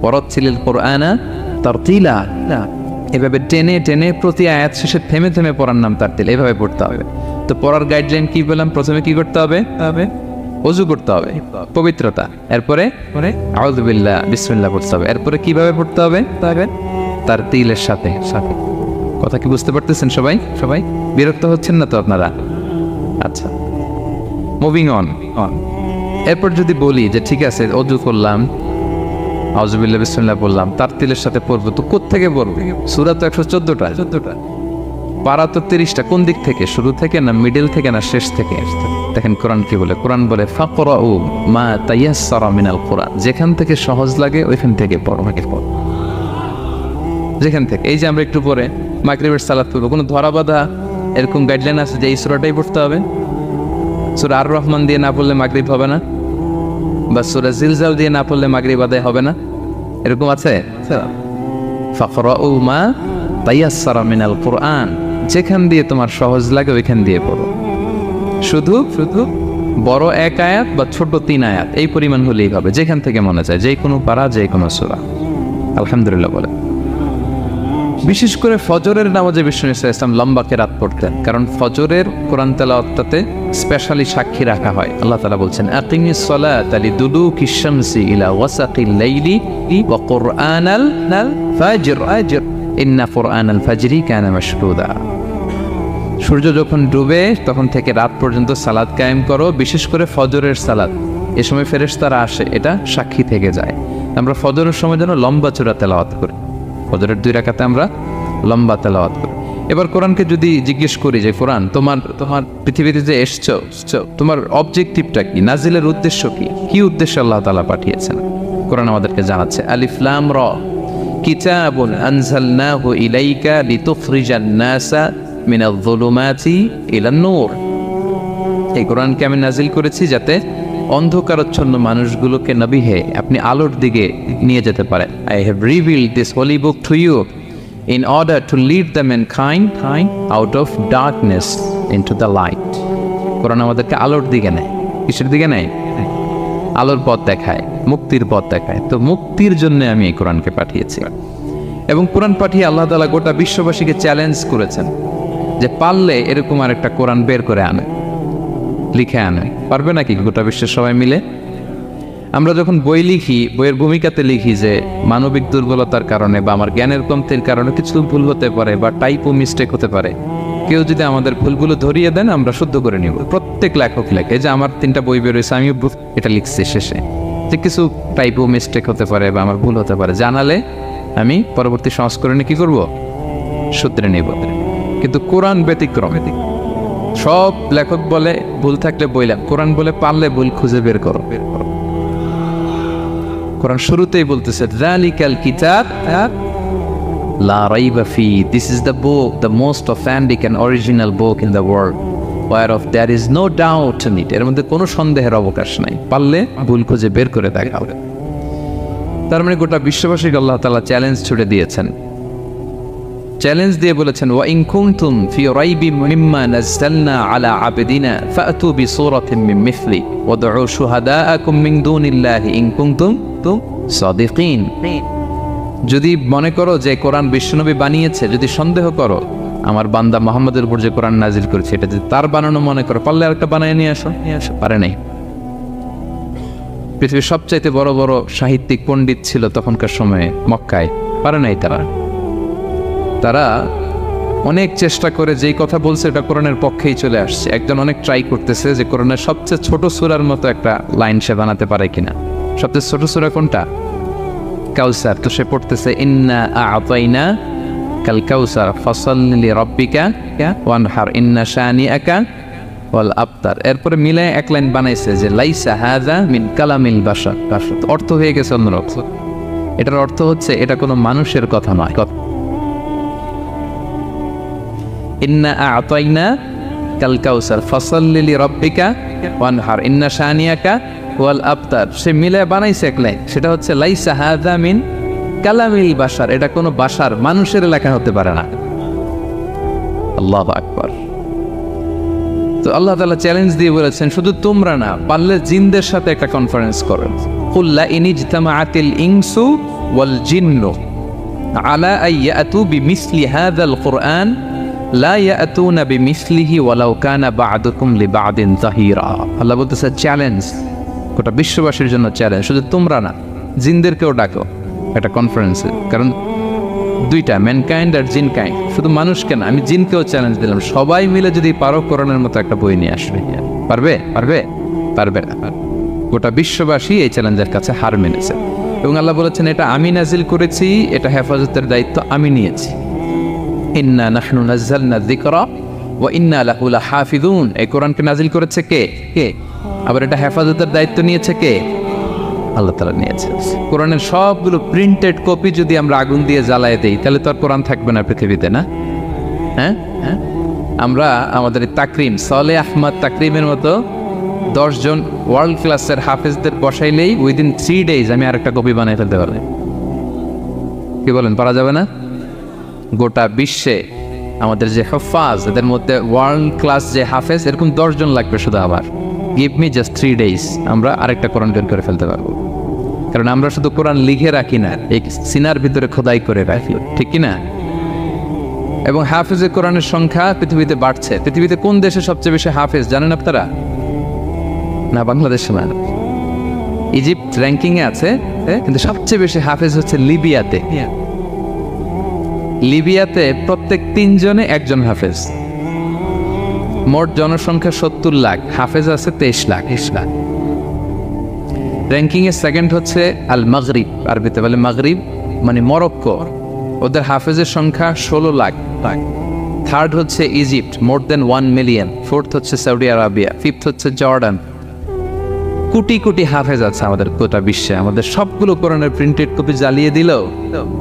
ওয়ারাত্তিলিল কুরআনা তারতিলা। এভাবে টেনে টেনে প্রতি আয়াত শেষে থেমে থেমে পড়ার নাম তারতিল। এভাবে পড়তে হবে। তো পড়ার গাইডলাইন কি বললাম? প্রথমে কি করতে হবে? ওযু করতে হবে, পবিত্রতা। এরপরে আউযু বিল্লাহ, বিসমিল্লাহ পড়তে হবে। এরপরে কিভাবে পড়তে হবে? তারতিলের সাথে। কথা কি বুঝতে পারতেছেন সবাই? বিরক্ত হচ্ছেন না তো আপনারা? আচ্ছা, মুভিং অন। এরপর যদি বলি যে ঠিক আছে, ওযু করলাম, আউযু বিল্লাহ বিসমিল্লাহ বললাম, তারতিলের সাথে পড়বো, তো কোত্থেকে পড়বো? সূরা তো 114টা, পারা তো 30টা। কোন দিক থেকে? শুরু থেকে না মিডল থেকে না শেষ থেকে? দেখেন কোরআন কি বলে। কোরআন বলে ফাকরাউ মা তায়াসসারা মিনাল কুরআন। যেখান থেকে সহজ লাগে ওইখান থেকে পড়ো, যেখান থেকে। এই যে আমরা একটু পরে মাগরিবের সালাত পড়বো, কোনো ধরা বাঁধা এরকম গাইডলাইন আছে যে এই সূরাটাই পড়তে হবে? সূরা আর রহমান দিয়ে না পড়লে মাগরিব হবে না, বা সূরা জিলজাল দিয়ে না পড়লে মাগরিব আদায় হবে না, এরকম আছে? ফাকরাউ মা তায়াসসারা মিনাল কুরআন, যেখান দিয়ে তোমার সহজ লাগে ওইখান দিয়ে পড়ো। শুধু বড় এক আয়াত বা ছোট 3 আয়াত এই পরিমাণ হলেই হবে, যেখান থেকে মনে চায়, যে কোনো পারা, যে কোনো সূরা। আলহামদুলিল্লাহ বলে। বিশেষ করে ফজরের নামাজে বিষ্ণু ইসলাম লম্বা কেরাত পড়তেন, কারণ ফজরের কোরআন তেলাওয়াতটাতে স্পেশালি সাক্ষী রাখা হয়। আল্লাহ তাআলা বলছেন আকিমিস সালাতা লিদুলুকিশ শামসি ইলা ওয়াসাকিল লাইলি ওয়া কুরআনাল ফাজর ইন্না কুরআনাল ফাজরি কানা মাশহুদা। সূর্য যখন ডুবে তখন থেকে রাত পর্যন্ত সালাত কায়েম করো, বিশেষ করে ফজরের সালাত। এ সময় ফেরেশতারা আসে, এটা সাক্ষী থেকে যায়। আমরা ফজরের সময় যেন লম্বা চূড়া তেলাওয়াত করি, ফজরের 2 রাকাতে আমরা লম্বা তেলাওয়াত করি। এবার কোরআনকে যদি জিজ্ঞেস করি যে কোরআন তোমার পৃথিবীতে যে এসছো, তোমার অবজেক্টিভটা কি, নাজিলের উদ্দেশ্য কি উদ্দেশ্যে আল্লাহ তাআলা পাঠিয়েছেন? কোরআন আমাদেরকে জানাচ্ছে আলিফ লাম র কিতাবুন আনজালনাহু ইলাইকা লিতুখরিজান নাসা মিনাল যুলুমাতি ইলান নূর। এই কোরআনকে আমি নাজিল করেছি যাতে অন্ধকারাচ্ছন্ন মানুষগুলোকে নবী হে আপনি আলোর দিকে নিয়ে যেতে পারেন। I have revealed this holy book to you in order to lead the mankind out of darkness into the light. কোরআন আমাদেরকে আলোর দিকে নেয়। কিসের দিকে নেয়? আলোর পথ দেখায়, মুক্তির পথ দেখায়। তো মুক্তির জন্য আমি এই কোরআনকে পাঠিয়েছি। এবং কোরআন পাঠিয়ে আল্লাহ তাআলা গোটা বিশ্ববাসীকে চ্যালেঞ্জ করেছেন যে পারলে এরকম আরেকটা কোরআন বের করে আনে, লিখে আনে। পারবে নাকি গোটা বিশ্বের সবাই মিলে? আমরা যখন বই লিখি, বইয়ের ভূমিকাতে লিখি যে মানবিক দুর্বলতার কারণে বা আমার জ্ঞানের কমতির কারণে কিছু ভুল হতে পারে বা টাইপো মিস্টেক হতে পারে। কেউ যদি আমাদের ভুলগুলো ধরিয়ে দেন আমরা শুদ্ধ করে নিব। প্রত্যেক লেখক লেখে যে আমার 3টা বই বেরোয়েছে, আমি এটা লিখছি শেষে, যে কিছু টাইপো মিস্টেক হতে পারে বা আমার ভুল হতে পারে, জানালে আমি পরবর্তী সংস্করণে কি করব? সূত্রে নিব। কিন্তু কোরআন ব্যতিক্রম। সব লেখক বলে ভুল থাকলে বইলাম, কোরআন বলে পারলে ভুল খুঁজে বের করো। কোরআন শুরুতেই বলতেছে যালিকাল কিতাব লা রাইবা ফি, this is the book, the most authentic and original book in the world, whereof there is no doubt in it, এর মধ্যে কোনো সন্দেহের অবকাশ নাই। পারলে ভুল খুঁজে বের করে দেখাও। তার মানে গোটা বিশ্ববাসীকে আল্লাহ তাআলা চ্যালেঞ্জ ছুড়ে দিয়েছেন। চ্যালেঞ্জ দিয়ে বলেছেন ওয়া ইন কুনতুম ফি রাইবিম মিম্মা নাযালনা আলা আবদিনা ফাতু বিসূরাতিন মিন মিসলি ওয়াদউ শুহাদাআকুম মিন দুনিল্লাহি ইন কুনতুম সাদিকিন। যদি মনে করো যে কোরআন বিশ্বনবী বানিয়েছে, যদি সন্দেহ করো আমার বান্দা মুহাম্মদের উপর যে কোরআন নাজিল করেছে এটা যদি তার বানানো মনে করো, পারলে আরেকটা বানায় নিয়ে আসো। পারে নাই। পৃথিবীর সবচাইতে বড় বড় সাহিত্যিক পণ্ডিত ছিল তখনকার সময়ে মক্কায়, পারে নাই তারা অনেক চেষ্টা করে যেই কথা বলছে এটা কোরআনের পক্ষেই চলে আসছে। একজন অনেক ট্রাই করতেছে যে কোরআনের সবচেয়ে ছোট সূরার মতো একটা লাইন সে বানাতে পারে কিনা। সবচেয়ে ছোট সূরা কোনটা? কাউসার। তো সে পড়তেছে ইন্না আ'তাইনা কাল কাউসার ফাসাল্লি লিরাব্বিকা ওয়ানহার ইন্না শানিআকা ওয়াল আবতার। এরপরে মিলে এক লাইন বানাইছে যে লাইসা হাযা মিন কালামিল বাশার। অর্থ হয়ে গেছে অন্যরকম। এটার অর্থ হচ্ছে এটা কোনো মানুষের কথা নয়। ইন্না আ'তাইনা কাল কাউসার ফাসাল্লি লিরাব্বিকা ওয়ানহার ইন্না শানিআকা ওয়াল আবতার। সে মিলে বানাইছে এক লাইন, সেটা হচ্ছে লাইসা হাযা মিন কালামিল বাশার, এটা কোনো বাশার মানুষের লেখা হতে পারে না। আল্লাহু আকবার। তো আল্লাহ তাআলা চ্যালেঞ্জ দিয়ে বলেছেন শুধু তোমরা না, পারলে জিনদের সাথে একটা কনফারেন্স করো। কুল লা ইনজতামাআতিল ইনসু ওয়াল জিন্নু আলা আইয়াতু বিমিসলি হাযাল কুরআন লা ইয়াতুনা বিমিসলিহি ওয়ালাউ কানা বা'দুকুম লিবা'দিন যাহিরা। আল্লাহ বলতেছে চ্যালেঞ্জ, গোটা বিশ্ববাসীর জন্য চ্যালেঞ্জ। শুধু তোমরা না, জিনদেরকেও ডাকো একটা কনফারেন্সে। কারণ দুইটা, ম্যানকাইন্ড আর জিনকাইন্ড। শুধু মানুষকে না, আমি জিনকেও চ্যালেঞ্জ দিলাম, সবাই মিলে যদি পারো কোরআনের মতো একটা বই নিয়ে আসবে। পারবে? পারবে? পারবে না। গোটা বিশ্ববাসী এই চ্যালেঞ্জের কাছে হার মেনেছে। এবং আল্লাহ বলেছেন এটা আমি নাজিল করেছি, এটা হেফাজতের দায়িত্ব আমি নিয়েছি। ইন্না নাহনু নাযালনা যিকরা ওয়া ইন্না লাহু লাহাফিজুন। এই কোরআনকে নাজিল করেছে কে? কে? আবার এটা হেফাজতের দায়িত্ব নিয়েছে কে? আল্লাহ তাআলা নিয়েছে। কোরআনের সবগুলো প্রিন্টেড কপি যদি আমরা আগুন দিয়ে জ্বালায় দেই তাহলে তো আর কোরআন থাকবে না পৃথিবীতে, না? হ্যাঁ হ্যাঁ। আমরা আমাদের তাকরিম সালেহ আহমদ তাকরিমের মতো 10 জন ওয়ার্ল্ড ক্লাসের হাফেজদের বসাইলেই উইদিন 3 days আমি আরেকটা কপি বানিয়ে ফেলতে পারবো। কি বলেন, পারা যাবে না? গোটা বিশ্বে আমাদের যে হাফাজ, এদের মধ্যে ওয়ার্ল্ড ক্লাস যে হাফেজ, এরকম 10 জন লাগবে শুধু। আবার গিভ মি জাস্ট 3 days, আমরা আরেকটা কোরআন বের করে ফেলতে পারবো। কারণ আমরা শুধু কোরআন লিখে রাখি না, এই সিনার ভিতরে খোদাই করে রাখি, ঠিক কি না? এবং হাফেজে কোরআনের সংখ্যা পৃথিবীতে বাড়ছে। পৃথিবীতে কোন দেশে সবচেয়ে বেশি হাফেজ জানেন আপনারা? না, বাংলাদেশে না। ইজিপ্ট র্যাঙ্কিং এ আছে, কিন্তু সবচেয়ে বেশি হাফেজ হচ্ছে লিবিয়াতে। লিবিয়াতে প্রত্যেক 3 জনে একজন হাফেজ। মোট জনসংখ্যা 70 লাখ, হাফেজ আছে 23 লাখ। র্যাঙ্কিং এ সেকেন্ড হচ্ছে আল মাগরিব, আরবিতে বলে মাগরিব মানে মরক্কো, ওদের হাফেজের সংখ্যা 16 লাখ। থার্ড হচ্ছে ইজিপ্ট, মোর দেন 1 মিলিয়ন। ফোর্থ হচ্ছে সৌদি আরবিয়া, ফিফথ হচ্ছে জর্ডান। কোটি কোটি হাফেজ আছে আমাদের গোটা বিশ্বে, আমাদের সবগুলো কোরআনের প্রিন্টেড কপি জ্বালিয়ে দিল,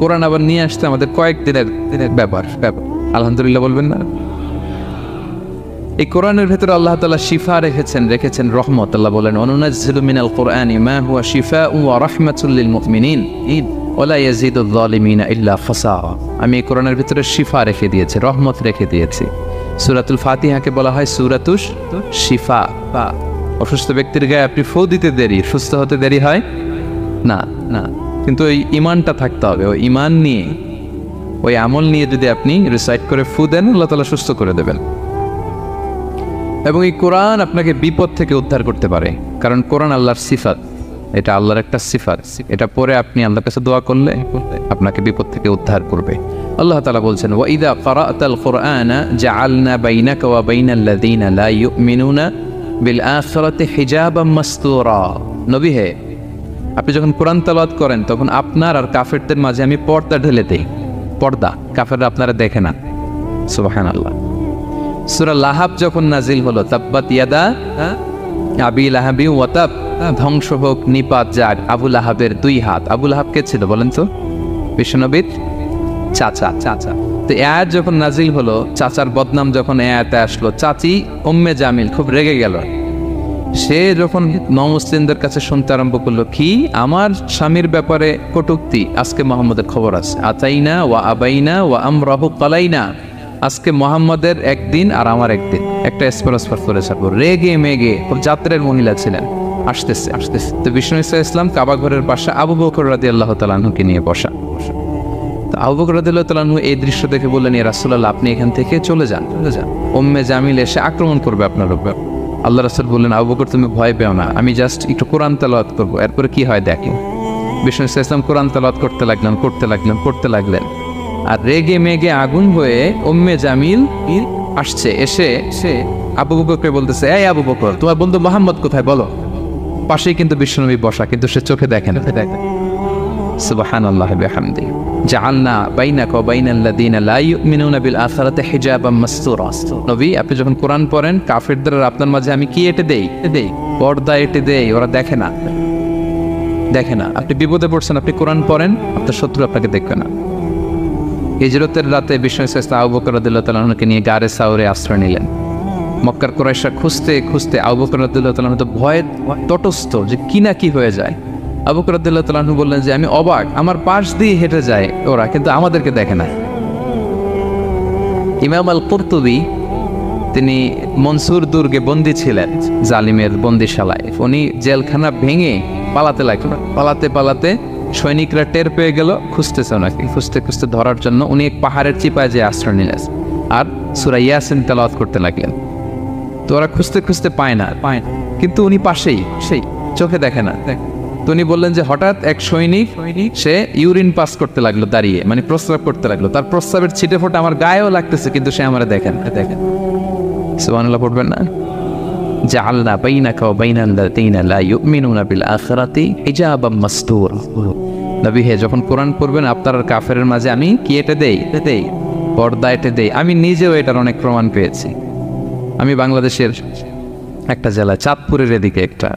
কোরআন আবার নিয়ে আসতে আমাদের কয়েকদিনের ব্যাপার। আলহামদুলিল্লাহ বলবেন না? এই কোরআনের ভেতরে আল্লাহ তাআলা শিফা রেখেছেন রহমত। আল্লাহ বলেন, অনুনাজ্জিলু মিনাল কুরআনি মা হুয়া শিফাউন ওয়া রাহমাতুল লিল মুমিনিন ওয়া লা ইয়াজিদুয যালিমিনা ইল্লা খাসারা। আমি এই কোরআনের ভিতরে শিফা রেখে দিয়েছি, রহমত রেখে দিয়েছি। সূরাতুল ফাতিহাকে বলা হয় সূরাতুশ শিফা। অসুস্থ ব্যক্তির গায়ে আপনি ফু দিতে দেরি, সুস্থ হতে দেরি হয় না না, কিন্তু ওই ঈমানটা থাকতে হবে। ওই ঈমান নিয়ে, ওই আমল নিয়ে যদি আপনি রিসাইট করে ফু দেন, আল্লাহ তাআলা সুস্থ করে দেবেন। এবং এই কোরআন আপনাকে বিপদ থেকে উদ্ধার করতে পারে, কারণ কোরআন আল্লাহর সিফাত, এটা আল্লাহর একটা সিফাত। এটা পরে আপনি আল্লাহর কাছে দোয়া করলে আপনাকে বিপদ থেকে উদ্ধার করবে। আল্লাহ তাআলা বলছেন, ওয়া ইযা ক্বারা'তাল কুরআনা জাআলনা বাইনাকা ওয়া বাইনাল লাযীনা লা ইউমিনুনা বিল আখিরাতি হিজাবাম মাসতুরা। নবী হে, আপনি যখন কোরআন তেলাওয়াত করেন তখন আপনার আর কাফেরদের মাঝে আমি পর্দা ঢেলে দেই। পর্দা, কাফেররা আপনারা দেখে না। সুবহানাল্লাহ। সূরা লাহাব যখন নাজিল হলো, তাব্বাত ইয়াদা আবি লাহাবি ওয়া তাব, ধ্বংস হোক নিপাত যাক আবু লাহাবের 2 হাত। আবু লাহাব কে ছিল বলেন তো? বিশ্বনবীর চাচা। তো আয়াত যখন নাজিল হলো, চাচার বদনাম যখন আয়াতে আসলো, চাচি উম্মে জামিল খুব রেগে গেল। সে যখন নমুসলিমদের কাছে শুনতে আরম্ভ করলো, কি আমার স্বামীর ব্যাপারে কটূক্তি, আজকে মুহাম্মদের খবর আছে। আতাইনা ওয়া আবাইনা ওয়া আমরাহু কালাইনা, আজকে মুহাম্মদের একদিন আর আমার একদিন, একটা স্পরস্পর করে ছাড়বো। রেগে মেগে, খুব জাত্রের মহিলা ছিলেন। আসতেছে। তো বিষ্ণু ইসলাম কাবা ঘরের পাশে আবু বকর রাদিয়াল্লাহু তাআলা আনহুকে নিয়ে বসা। তো আবু বকর রাদিয়াল্লাহু তাআলা আনহু এই দৃশ্য দেখে বললেন, ইয়া রাসূলুল্লাহ, আপনি এখান থেকে চলে যান। উম্মে জামিল এসে আক্রমণ করবে আপনার উপর। আল্লাহ রাসূল বললেন, আবু বকর তুমি ভয় পেও না, আমি জাস্ট একটু কোরআন তেলাওয়াত করবো, এরপরে কি হয় দেখেন। বিষ্ণু ইসলাম কোরআন তেলাওয়াত করতে লাগলেন। আর রেগে মেগে আগুন হয়ে উম্মে জামিল আসছে। এসে আবু বকরকে বলতেছে, এই আবু বকর, তোমার বন্ধু মুহাম্মদ কোথায় বলো। পাশেই কিন্তু বিশ্বনবী বসা, কিন্তু সে চোখে দেখেন। সুবহানাল্লাহি ওয়া বিহামদিহি জাআলনা বাইনাকা ওয়া বাইনাল লাযীনা লা ইউমিনুনা বিল আখিরাতি হিজাবাম মাসতুরা। নবী, আপনি যখন কোরআন পড়েন, কাফেরদের আর আপনার মাঝে আমি কি এঁটে দেই? পর্দা এঁটে দেই, ওরা দেখে না। আপনি বিপদে পড়ছেন, আপনি কোরআন পড়েন, আপনার শত্রু আপনাকে দেখবে না। হিজরতের রাতে বিষ্ণু ইসলাম আবু বকর রাদিয়াল্লাহু তাআলা আনহুকে নিয়ে গারে সাউরে আশ্রয় নিলেন। মক্কার কুরাইশরা খুঁজতে আবু বকর রাদিয়াল্লাহু তাআলা আনহু তো ভয়ে তটস্থ, যে কি হয়ে যায়। আবু বকর রাদিয়াল্লাহু তাআলা আনহু বললেন যে আমি অবাক, আমার পাশ দিয়ে হেঁটে যায় ওরা, কিন্তু আমাদেরকে দেখে না। ইমাম আল কুরতুবী, তিনি মনসুর দুর্গে বন্দী ছিলেন, জালিমের বন্দিশালায়। উনি জেলখানা ভেঙে পালাতে সৈনিকরা টের পেয়ে গেল, খুঁজতেছে ওনাকে। খুঁজতে ধরার জন্য উনি এক পাহাড়ের চিপায় যে আশ্রয় নিলেন আর সূরা ইয়াসিন তেলাওয়াত করতে লাগলেন। তো ওরা খুঁজতে পায় না, কিন্তু উনি পাশেই, সেই চোখে দেখে না। তো উনি বললেন যে হঠাৎ এক সৈনিক সে ইউরিন পাস করতে লাগলো দাঁড়িয়ে, মানে প্রস্রাব করতে লাগলো। তার প্রস্রাবের ছিটে ফোঁটা আমার গায়েও লাগতেছে, কিন্তু সে আমার দেখেন। সুবহানাল্লাহ পড়বেন না? জাআলনা বাইনাকা ওয়া বাইনাল লাযীনা লা ইউমিনুনা বিল আখিরাতি হিজাবাম মাসতুরা। নবী হে, যখন কোরআন পড়বেন, আপনার আর কাফেরের মাঝে আমি কি এঁটে দেই? পর্দা এঁটে দেই। আমি নিজেও এটার অনেক প্রমাণ পেয়েছি। আমি বাংলাদেশের একটা জেলা, চাঁদপুরের এদিকে একটা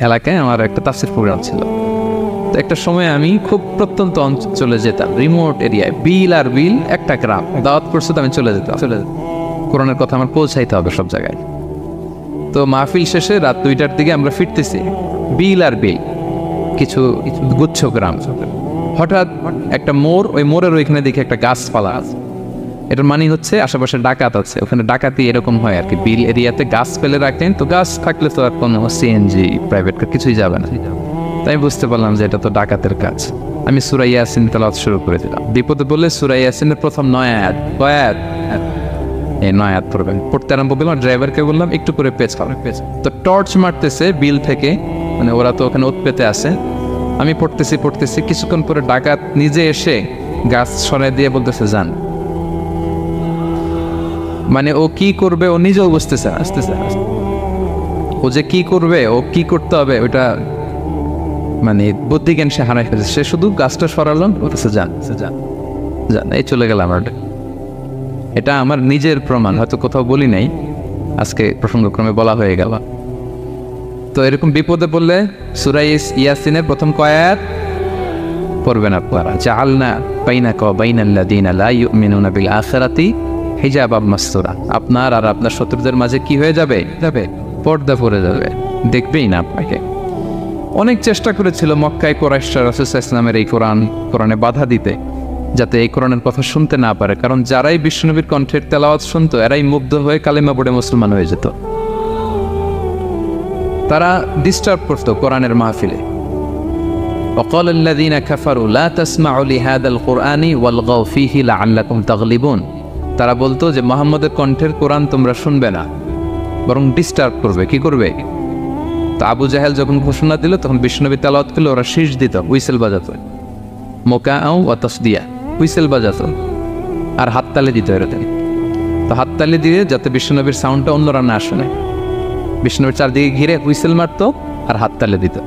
এলাকায় আমার একটা তাফসীর প্রোগ্রাম ছিল। তো একটা সময় আমি খুব প্রত্যন্ত অঞ্চলে যেতাম, রিমোট এরিয়ায়, বিল একটা গ্রাম। দাওয়াত করছে তো আমি চলে যেতাম। কোরআনের কথা আমার পৌঁছাইতে হবে সব জায়গায়। তো মাহফিল শেষে রাত 2টার দিকে আমরা ফিরতেছি, বিল কিছু গুচ্ছ গ্রাম। হঠাৎ একটা মোড়, ওই মোড়ের ওইখানে দেখে একটা গাছপালা আছে। এটার মানে হচ্ছে আশেপাশে ডাকাত আছে, ওখানে ডাকাতি এরকম হয় আর কি। বিল এরিয়াতে গাছ ফেলে রাখেন, তো গাছ থাকলে তো আর কোনো সিএনজি প্রাইভেট কার কিছুই যাবে না। তাই বুঝতে পারলাম যে এটা তো ডাকাতের কাজ। আমি সূরা ইয়াসিন তেলাওয়াত শুরু করে দিলাম। বিপদে বললে সূরা ইয়াসিনের প্রথম 9 আয়াত, এই 9 আয়াত পড়বেন। পড়তে আরম্ভ করলাম, ড্রাইভারকে বললাম একটু করে পেজ। তো টর্চ মারতেছে বিল থেকে, মানে ওরা তো ওখানে উৎপেতে আছে। আমি পড়তেছি, কিছুক্ষণ পরে ডাকাত নিজে এসে গাছ সরাই দিয়ে বলতেছে যান। মানে ও কি করবে ও নিজেও বুঝতেছে, ও যে কি করবে, ও কি করতে হবে, ওটা মানে বুদ্ধিজ্ঞান সে হারাই ফেলেছে। সে শুধু গাছটা সরালো, বলতেছে যান, এই চলে গেলাম। এটা আমার নিজের প্রমাণ, হয়তো কোথাও বলি নাই, আজকে প্রসঙ্গক্রমে বলা হয়ে গেল। তো এরকম বিপদে পড়লে সূরা ইয়াসিনের প্রথম কয় আয়াত পড়বেন আপনারা, জাআলনা বাইনাকা ওয়া বাইনাল্লাযীনা লা ইউমিনুনা বিল আখিরাতি হিজাবাম মাসতুরা। আপনার আর আপনার শত্রুদের মাঝে কি হয়ে যাবে? পর্দা পড়ে যাবে, দেখবেই না আপনাকে। অনেক চেষ্টা করেছিল মক্কায় কুরাইশরা রাসূল সাল্লাল্লাহু আলাইহি ওয়াসাল্লামের এই কোরআনে বাধা দিতে, যাতে এই কোরআনের কথা শুনতে না পারে। কারণ যারাই বিশ্বনবীর কণ্ঠের তেলাওয়াত শুনতো এরাই মুগ্ধ হয়ে কালেমা পড়ে মুসলমান হয়ে যেত। তারা ডিস্টার্ব করতো কোরআনের মাহফিলে। وقال الذين كفروا لا تسمعوا لهذا القرآن والغوا فيه لعلكم تغلبون। তারা বলতো যে মুহাম্মদের কণ্ঠের কোরআন তোমরা শুনবে না, বরং ডিস্টার্ব করবে। কি করবে? তো আবু জাহেল যখন ঘোষণা দিল তখন বিশ্বনবী তেলাওয়াত করলে ওরা শীষ দিত, হুইসেল বাজাতো, মোকাআউ ওয়া তাসদিয়া, হুইসেল বাজাতো আর হাততালি দিত এরকম। তো হাততালি দিয়ে যাতে বিশ্বনবীর সাউন্ডটা অন্যরা না শোনে, বিশ্বনবীর চারদিকে ঘিরে হুইসেল মারতো আর হাততালি দিত,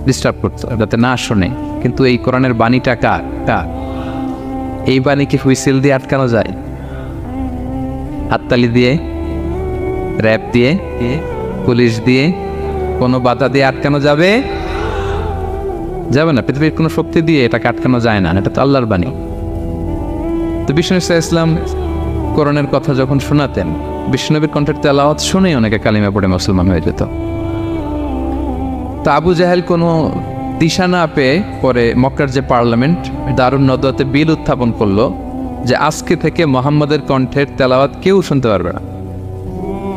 ডিস্টার্ব করতো যাতে না শোনে। কিন্তু এই কোরআনের বাণীটা কার? এই বাণী কি হুইসেল দিয়ে আটকানো যায়? হাততালি দিয়ে, র‍্যাপ দিয়ে, পুলিশ দিয়ে, কোনো বাধা দিয়ে আটকানো যাবে? যাবে না। পৃথিবীর কোনো শক্তি দিয়ে এটাকে আটকানো যায় না, এটা তো আল্লাহর বাণী। তো বিষ্ণু ইসলাম কোরআনের কথা যখন শোনাতেন, বিষ্ণুনবীর কণ্ঠের তেলাওয়াত শুনেই অনেকে কালিমা পড়ে মুসলমান হয়ে যেত। তো আবু জাহেল কোনো দিশা না পেয়ে পরে মক্কার যে পার্লামেন্ট দারুন নদওয়াতে বিল উত্থাপন করলো যে আজকে থেকে মুহাম্মদের কণ্ঠের তেলাওয়াত কেউ শুনতে পারবে না,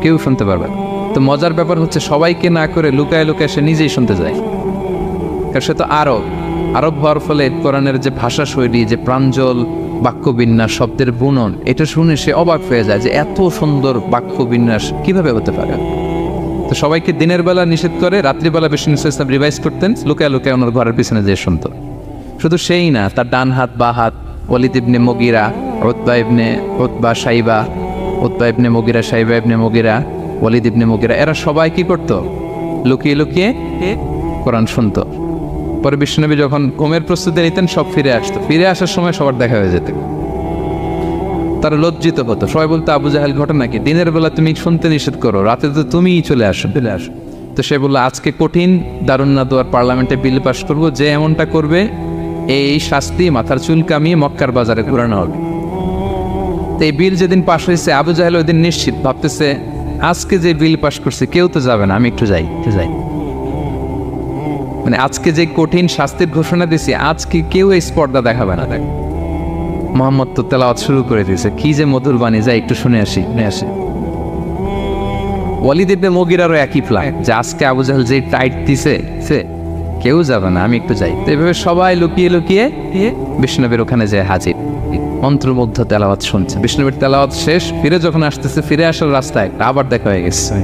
কেউ শুনতে পারবে না। তো মজার ব্যাপার হচ্ছে সবাইকে না করে লুকায় লুকায় সে নিজেই শুনতে যায়। কারণ সে তো আরব হওয়ার ফলে কোরআনের যে ভাষা শৈলী, যে প্রাঞ্জল বাক্যবিন্যাস, শব্দের বুনন, এটা শুনে সে অবাক হয়ে যায় যে এত সুন্দর বাক্যবিন্যাস কিভাবে হতে পারে। তো সবাইকে দিনের বেলা নিষেধ করে, রাত্রিবেলা বিষ্ণু ইসলাম রিভাইজ করতেন, লুকায় লুকায় ওনার ঘরের পিছনে যেয়ে শুনত। শুধু সেই না, তার ডান হাত বা হাত ওয়ালিদ ইবনে মুগিরা, উতবা ইবনে মুগিরা, শাইবা ইবনে মুগিরা, ওয়ালিদ ইবনে মুগিরা, এরা সবাই কি করতো? লুকিয়ে লুকিয়ে কোরআন শুনতো। পরে বিশ্বনবী যখন ঘুমের প্রস্তুতি নিতেন সব ফিরে আসতো, ফিরে আসার সময় সবার দেখা হয়ে যেত। তারা লজ্জিত হতো, সবাই বলতো আবু জাহেল ঘটনা কি? দিনের বেলা তুমি শুনতে নিষেধ করো, রাতে তো তুমিই চলে আসো। তো সে বললো আজকে কঠিন দারুন নাদওয়ার পার্লামেন্টে বিল পাস করবো, যে এমনটা করবে এই শাস্তি মাথার চুল কামিয়ে মক্কার বাজারে ঘুরানো হবে। তো এই বিল যেদিন পাশ হয়েছে আবু জাহেল ওই দিন নিশ্চিত ভাবতেছে আজকে যে বিল পাস করছে কেউ তো যাবে না, আমি একটু যাই। মানে আজকে যে কঠিন শাস্তির ঘোষণা দিছি, আজকে কেউ এই স্পর্ধা দেখাবে না। দেখ মুহাম্মদ তো তেলাওয়াত শুরু করে দিয়েছে, কি যে মধুর বাণী, যাই একটু শুনে আসি। ওয়ালিদ ইবনে মুগিরারও একই প্ল্যান যে আজকে আবু জাহেল যে টাইট দিছে কেউ যাবে না, আমি একটু যাই। তো এভাবে সবাই লুকিয়ে লুকিয়ে বিষ্ণুনবীর ওখানে যায় হাজির, মন্ত্রমুগ্ধ তেলাওয়াত শুনছে। বিষ্ণুনবীর তেলাওয়াত শেষ, ফিরে যখন আসতেছে, ফিরে আসার রাস্তায় আবার দেখা হয়ে গেছে।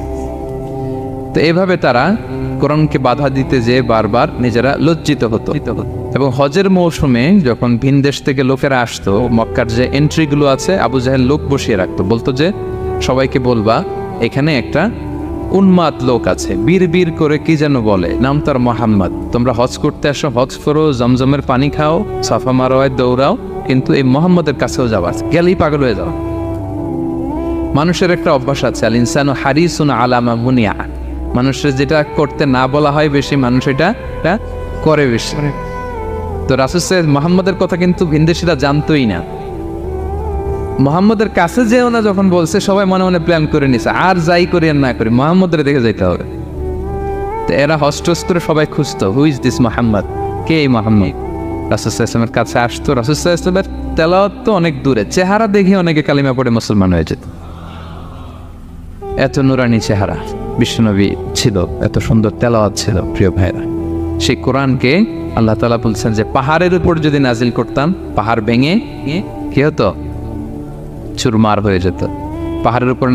তো এভাবে তারা কোরআনকে বাধা দিতে যেয়ে বারবার নিজেরা লজ্জিত হতো। এবং হজের মৌসুমে যখন ভিন দেশ থেকে লোকেরা আসতো, মক্কার যে এন্ট্রিগুলো আছে আবু জাহেল লোক বসিয়ে রাখতো, বলতো যে সবাইকে বলবা এখানে একটা উন্মাদ লোক আছে, বীর করে কি যেন বলে, নাম তার মুহাম্মদ। তোমরা হজ করতে আসো, হজ করো, জমজমের পানি খাও, সাফা মারওয়ায় দৌড়াও, কিন্তু এই মুহাম্মদের কাছেও যাওয়া, গেলেই পাগল হয়ে যাও। মানুষের একটা অভ্যাস আছে, আল ইনসানু হারিসুন আলা মা মুনিয়া, মানুষের যেটা করতে না বলা হয় বেশি, মানুষ এটা করে বেশি। তো রাসূল সাল্লাল্লাহু মুহাম্মদের কথা কিন্তু ভিনদেশীরা জানতোই না। মুহাম্মদের কাছে যেও না যখন বলছে, সবাই মনে মনে প্ল্যান করে নিছে, আর যাই করি আর না করি মুহাম্মদের দেখে যাইতে হবে। তো এরা হস্টস করে সবাই খুঁজতো, হু ইজ দিস মুহাম্মদ, কে এই মুহাম্মদ? রাসূল সাল্লাল্লাহু আলাইহি ওয়াসাল্লামের কাছে আসতো, রাসূল সাল্লাল্লাহু আলাইহি ওয়াসাল্লামের তেলাওয়াত তো অনেক দূরে, চেহারা দেখে অনেকে কালিমা পড়ে মুসলমান হয়ে যেত। এত নুরানি চেহারা বিশ্বনবী ছিল, এত সুন্দর তেলাওয়াত ছিল। প্রিয় ভাইরা, সেই কোরআনকে আল্লাহ তাআলা বলছেন যে পাহাড়ের উপর যদি নাজিল করতাম, পাহাড় ভেঙে কি হতো? চুরমার হয়ে যেত। পাহাড়ের উপর